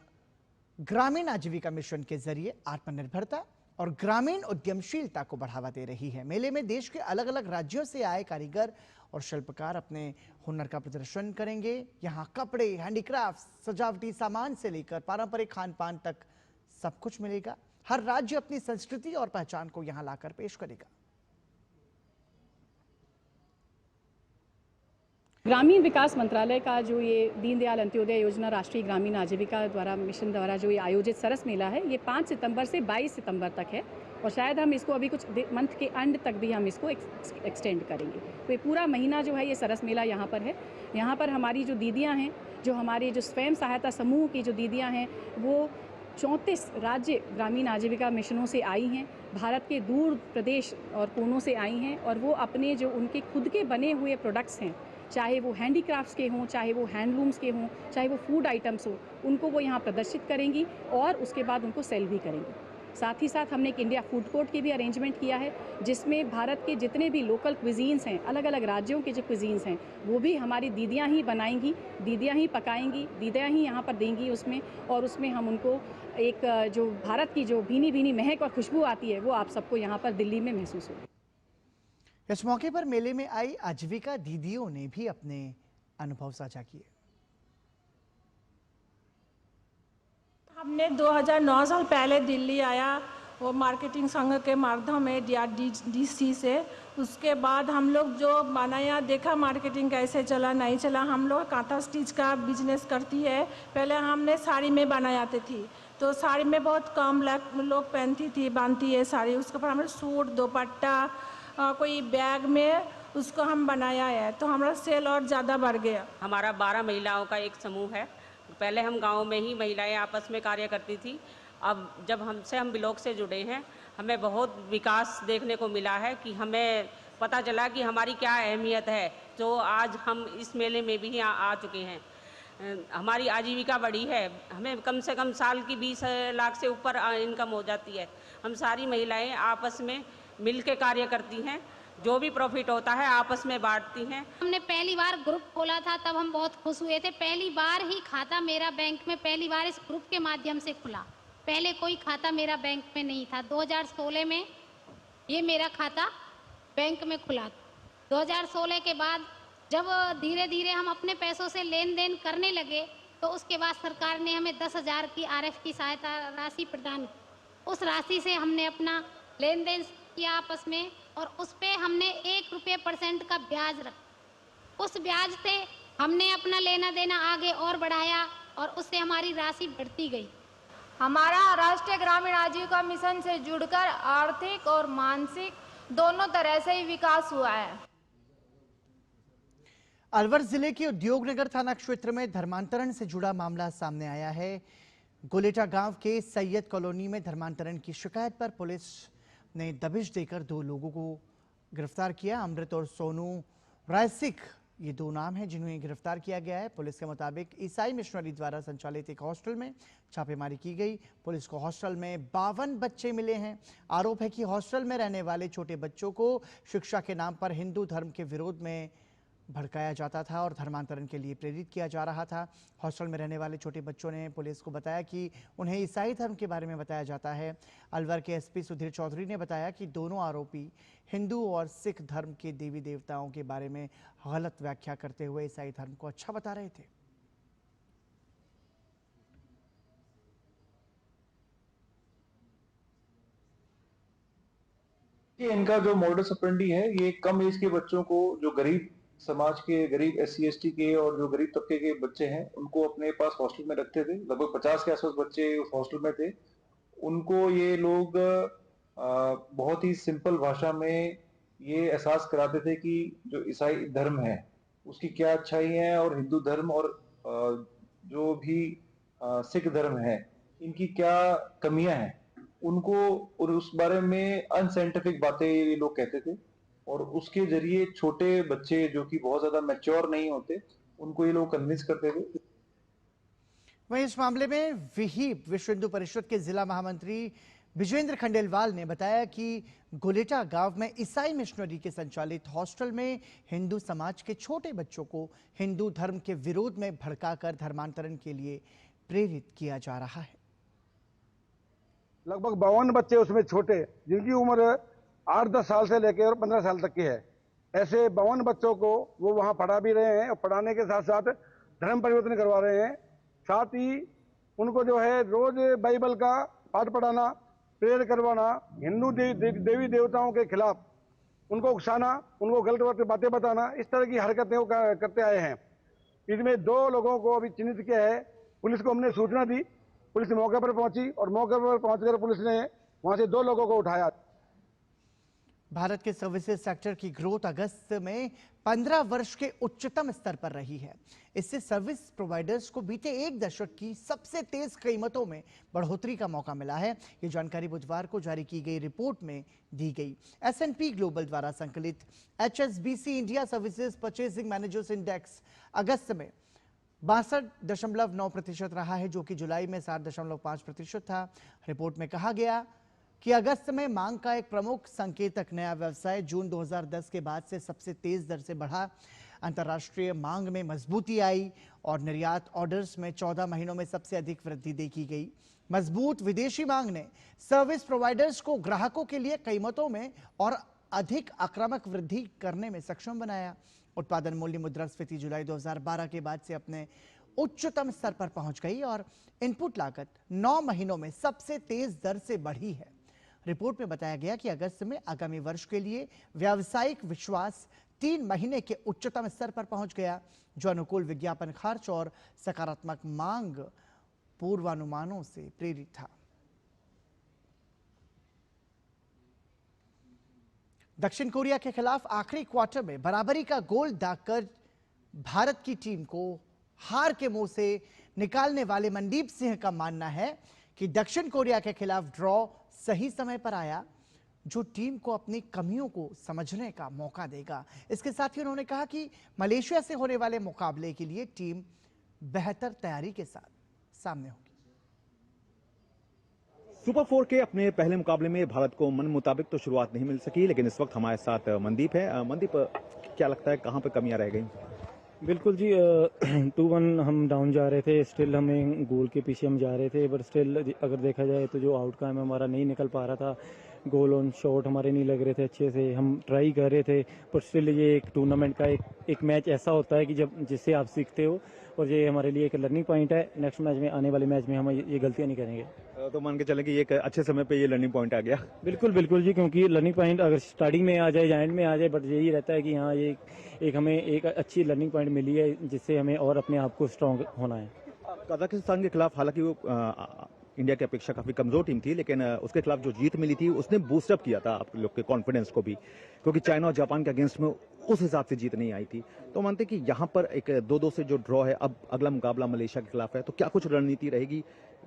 ग्रामीण आजीविका मिशन के जरिए आत्मनिर्भरता और ग्रामीण उद्यमशीलता को बढ़ावा दे रही है। मेले में देश के अलग अलग राज्यों से आए कारीगर और शिल्पकार अपने हुनर का प्रदर्शन करेंगे। यहाँ कपड़े, हैंडीक्राफ्ट, सजावटी सामान से लेकर पारंपरिक खान पान तक सब कुछ मिलेगा। हर राज्य अपनी संस्कृति और पहचान को यहाँ लाकर पेश करेगा। ग्रामीण विकास मंत्रालय का जो ये दीनदयाल अंत्योदय योजना राष्ट्रीय ग्रामीण आजीविका द्वारा मिशन द्वारा जो ये आयोजित सरस मेला है, ये 5 सितंबर से 22 सितंबर तक है और शायद हम इसको अभी कुछ मंथ के एंड तक भी हम इसको एक्सटेंड करेंगे। तो ये पूरा महीना जो है ये सरस मेला यहाँ पर है। यहाँ पर हमारी जो दीदियाँ हैं, जो हमारे जो स्वयं सहायता समूह की जो दीदियाँ हैं, वो 34 राज्य ग्रामीण आजीविका मिशनों से आई हैं, भारत के दूर प्रदेश और कोनों से आई हैं और वो अपने जो उनके खुद के बने हुए प्रोडक्ट्स हैं, चाहे वो हैंडीक्राफ्ट्स के हों, चाहे वो हैंडलूम्स के हों, चाहे वो फूड आइटम्स हो, उनको वो यहाँ प्रदर्शित करेंगी और उसके बाद उनको सेल भी करेंगी। साथ ही साथ हमने एक इंडिया फूड कोर्ट की भी अरेंजमेंट किया है, जिसमें भारत के जितने भी लोकल क्विजीन्स हैं, अलग अलग राज्यों के जो क्विजीन्स हैं, वो भी हमारी दीदियाँ ही बनाएंगी, दीदियाँ ही पकाएंगी, दीदियाँ ही यहाँ पर देंगी उसमें, और उसमें हम उनको एक जो भारत की जो भीनी भीनी महक और खुशबू आती है, वो आप सबको यहाँ पर दिल्ली में महसूस होगी। इस मौके पर मेले में आई आजीविका दीदियों ने भी अपने अनुभव साझा किए। हमने 2009 साल पहले दिल्ली आया, वो मार्केटिंग संघ के माध्यम में DRDC से। उसके बाद हम लोग जो बनाया, देखा मार्केटिंग कैसे चला नहीं चला। हम लोग कांथा स्टिच का बिजनेस करती है। पहले हमने साड़ी में बनाते थी, तो साड़ी में बहुत कम लोग पहनती थी, बांधती है साड़ी। उसके बाद हमने सूट, दुपट्टा, कोई बैग में उसको हम बनाया है, तो हमारा सेल और ज़्यादा बढ़ गया। हमारा 12 महिलाओं का एक समूह है। पहले हम गांव में ही महिलाएं आपस में कार्य करती थी। अब जब हम ब्लॉक से जुड़े हैं, हमें बहुत विकास देखने को मिला है कि हमें पता चला कि हमारी क्या अहमियत है जो आज हम इस मेले में भी आ चुके हैं। हमारी आजीविका बढ़ी है, हमें कम से कम साल की 20 लाख से ऊपर इनकम हो जाती है। हम सारी महिलाएं आपस में मिल के कार्य करती हैं, जो भी प्रॉफिट होता है आपस में बांटती हैं। हमने पहली बार ग्रुप खोला था तब हम बहुत खुश हुए थे। पहली बार ही खाता मेरा बैंक में पहली बार इस ग्रुप के माध्यम से खुला। पहले कोई खाता मेरा बैंक में नहीं था। 2016 में ये मेरा खाता बैंक में खुला। 2016 के बाद जब धीरे धीरे हम अपने पैसों से लेन देन करने लगे तो उसके बाद सरकार ने हमें 10,000 की RF की सहायता राशि प्रदान की। उस राशि से हमने अपना लेन देन किया आपस में और उस पे हमने 1% का ब्याज रखा। उस ब्याज से हमने अपना लेना देना आगे और बढ़ाया और उससे हमारी राशि बढ़ती गई। हमारा राष्ट्रीय ग्रामीण आजीविका मिशन से जुड़कर आर्थिक और मानसिक दोनों तरह से ही विकास हुआ है। अलवर जिले के उद्योगनगर थाना क्षेत्र में धर्मांतरण से जुड़ा मामला सामने आया है। गोलेटा गांव के सैयद कॉलोनी में धर्मांतरण की शिकायत पर पुलिस ने दबिश देकर 2 लोगों को गिरफ्तार किया। अमृत और सोनू रायसिक ये 2 नाम हैं जिन्हें गिरफ्तार किया गया है। पुलिस के मुताबिक ईसाई मिशनरी द्वारा संचालित एक हॉस्टल में छापेमारी की गई। पुलिस को हॉस्टल में 52 बच्चे मिले हैं। आरोप है कि हॉस्टल में रहने वाले छोटे बच्चों को शिक्षा के नाम पर हिंदू धर्म के विरोध में भड़काया जाता था और धर्मांतरण के लिए प्रेरित किया जा रहा था। हॉस्टल में रहने वाले छोटे बच्चों ने पुलिस को बताया कि उन्हें ईसाई धर्म के बारे में बताया जाता है। अलवर के SP सुधीर चौधरी ने बताया कि दोनों आरोपी हिंदू और सिख धर्म के देवी देवताओं के बारे में गलत व्याख्या करते हुए ईसाई धर्म को अच्छा बता रहे थे। इनका जो मॉडस ऑपरेंडी है, ये कम एज के बच्चों को, जो गरीब समाज के, गरीब SC ST के और जो गरीब तबके के बच्चे हैं, उनको अपने पास हॉस्टल में रखते थे। लगभग 50 के आसपास बच्चे उस हॉस्टल में थे। उनको ये लोग बहुत ही सिंपल भाषा में ये एहसास कराते थे कि जो ईसाई धर्म है उसकी क्या अच्छाई है और हिंदू धर्म और जो भी सिख धर्म है इनकी क्या कमियां हैं, उनको और उस बारे में अनसाइंटिफिक बातें ये लोग कहते थे। और उसके जरिए छोटे बच्चे जो कि बहुत ज्यादा मैच्योर नहीं होते, उनको ये लोग कन्विंस करते थे। वहीं इस मामले में विहिप विश्व हिंदू परिषद के जिला महामंत्री विजेंद्र खंडेलवाल ने बताया कि गोलेटा गांव में ईसाई मिशनरी के संचालित हॉस्टल में हिंदू समाज के छोटे बच्चों को हिंदू धर्म के विरोध में भड़काकर धर्मांतरण के लिए प्रेरित किया जा रहा है। लगभग 52 बच्चे उसमें छोटे, जिनकी उम्र 8-10 साल से लेकर 15 साल तक की है। ऐसे 52 बच्चों को वो वहाँ पढ़ा भी रहे हैं और पढ़ाने के साथ साथ धर्म परिवर्तन करवा रहे हैं। साथ ही उनको जो है रोज बाइबल का पाठ पढ़ाना, प्रेयर करवाना, हिंदू देवी देवताओं के खिलाफ उनको उकसाना, उनको गलत बातें बताना, इस तरह की हरकतें वो करते आए हैं। इसमें 2 लोगों को अभी चिन्हित किया है। पुलिस को हमने सूचना दी, पुलिस मौके पर पहुंची और मौके पर पहुंचकर पुलिस ने वहां से 2 लोगों को उठाया। भारत के सर्विसेज सेक्टर की ग्रोथ अगस्त में 15 वर्ष के उच्चतम स्तर पर रही है। इससे सर्विस प्रोवाइडर्स को बीते 1 दशक की सबसे तेज कीमतों में बढ़ोतरी का मौका मिला है। ये जानकारी बुधवार को जारी की गई रिपोर्ट में दी गई। S&P ग्लोबल द्वारा संकलित HSBC India services purchasing managers index अगस्त में 62.9% रहा है, जो कि जुलाई में 7.5% था। रिपोर्ट में कहा गया कि अगस्त में मांग का एक प्रमुख संकेतक नया व्यवसाय जून 2010 के बाद से सबसे तेज दर से बढ़ा। अंतर्राष्ट्रीय मांग में मजबूती आई और निर्यात ऑर्डर्स में 14 महीनों में सबसे अधिक वृद्धि देखी गई। मजबूत विदेशी मांग ने सर्विस प्रोवाइडर्स को ग्राहकों के लिए कीमतों में और अधिक आक्रामक वृद्धि करने में सक्षम बनाया। उत्पादन मूल्य मुद्रास्फीति जुलाई 2012 के बाद से अपने उच्चतम स्तर पर पहुंच गई और इनपुट लागत 9 महीनों में सबसे तेज दर से बढ़ी है। रिपोर्ट में बताया गया कि अगस्त में आगामी वर्ष के लिए व्यावसायिक विश्वास 3 महीने के उच्चतम स्तर पर पहुंच गया, जो अनुकूल विज्ञापन खर्च और सकारात्मक मांग पूर्वानुमानों से प्रेरित था। दक्षिण कोरिया के खिलाफ आखिरी क्वार्टर में बराबरी का गोल दागकर भारत की टीम को हार के मुंह से निकालने वाले मनदीप सिंह का मानना है कि दक्षिण कोरिया के खिलाफ ड्रॉ सही समय पर आया। जो टीम को अपनी कमियों को समझने का मौका देगा। इसके साथ ही उन्होंने कहा कि मलेशिया से होने वाले मुकाबले के लिए टीम बेहतर तैयारी के साथ सामने होगी। सुपर 4 के अपने पहले मुकाबले में भारत को मन मुताबिक तो शुरुआत नहीं मिल सकी, लेकिन इस वक्त हमारे साथ मनदीप है। मनदीप, क्या लगता है कहां पे कमियां रह गई? बिल्कुल जी, 2-1 हम डाउन जा रहे थे, स्टिल हमें गोल के पीछे हम जा रहे थे, बट स्टिल अगर देखा जाए तो जो आउटकम हमारा नहीं निकल पा रहा था, गोल ऑन शॉट हमारे नहीं लग रहे थे अच्छे से, हम ट्राई कर रहे थे, पर स्टिल ये एक टूर्नामेंट का एक मैच ऐसा होता है कि जब जिससे आप सीखते हो, और ये हमारे लिए एक लर्निंग पॉइंट है। नेक्स्ट मैच में, आने वाले मैच में हम ये गलतियां नहीं करेंगे। तो मान के चलें कि एक अच्छे समय पे ये लर्निंग पॉइंट आ गया। बिल्कुल बिल्कुल जी, क्योंकि लर्निंग पॉइंट अगर स्टार्टिंग में आ जाए या एंड में आ जाए, बट यही रहता है कि हाँ, ये एक हमें एक अच्छी लर्निंग पॉइंट मिली है, जिससे हमें और अपने आप को स्ट्रॉन्ग होना है। कजाकिस्तान के खिलाफ हालांकि वो इंडिया की अपेक्षा काफी कमजोर टीम थी, लेकिन उसके खिलाफ जो जीत मिली थी उसने बूस्टअप किया था आप लोग के कॉन्फिडेंस को भी, क्योंकि चाइना और जापान के अगेंस्ट में उस हिसाब से जीत नहीं आई थी। तो मानते कि यहाँ पर एक 2-2 से जो ड्रॉ है, अब अगला मुकाबला मलेशिया के खिलाफ है, तो क्या कुछ रणनीति रहेगी,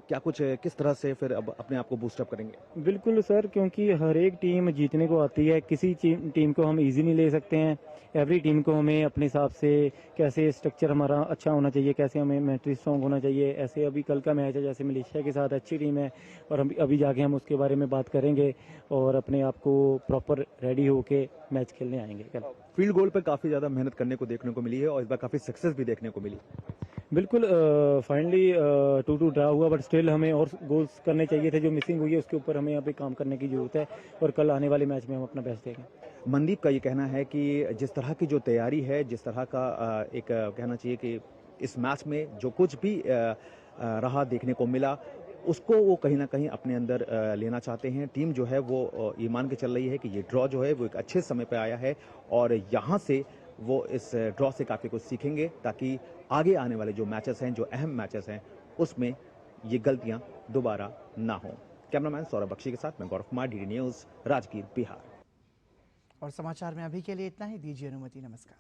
क्या कुछ किस तरह से फिर अब अपने आप को बूस्टअप करेंगे? बिल्कुल सर, क्योंकि हर एक टीम जीतने को आती है, किसी टीम को हम इजी नहीं ले सकते हैं। एवरी टीम को हमें अपने हिसाब से कैसे स्ट्रक्चर हमारा अच्छा होना चाहिए, कैसे हमें मेंटली स्ट्रॉन्ग होना चाहिए। ऐसे अभी कल का मैच है, जैसे मलेशिया के साथ अच्छी टीम है, और अभी जाके हम उसके बारे में बात करेंगे और अपने आप को प्रॉपर रेडी होके मैच खेलने आएंगे कल। फील्ड गोल पर काफी ज्यादा मेहनत करने को देखने को मिली है, और इस बार काफी सक्सेस भी देखने को मिली। बिल्कुल, फाइनली 2-2 ड्रा हुआ, बट स्टिल हमें और गोल्स करने चाहिए थे, जो मिसिंग हुई है उसके ऊपर हमें यहाँ पे काम करने की जरूरत है, और कल आने वाले मैच में हम अपना बेस्ट देंगे। मनदीप का ये कहना है कि जिस तरह की जो तैयारी है, जिस तरह का एक कहना चाहिए कि इस मैच में जो कुछ भी रहा देखने को मिला, उसको वो कहीं ना कहीं अपने अंदर लेना चाहते हैं। टीम जो है वो ये मान के चल रही है कि ये ड्रॉ जो है वो एक अच्छे समय पे आया है, और यहाँ से वो इस ड्रॉ से काफ़ी कुछ सीखेंगे, ताकि आगे आने वाले जो मैचेस हैं, जो अहम मैचेस हैं, उसमें ये गलतियां दोबारा ना हो। कैमरामैन सौरभ बख्शी के साथ मैं गौरव कुमार, DD न्यूज़, राजगीर, बिहार। और समाचार में अभी के लिए इतना ही। दीजिए अनुमति। नमस्कार।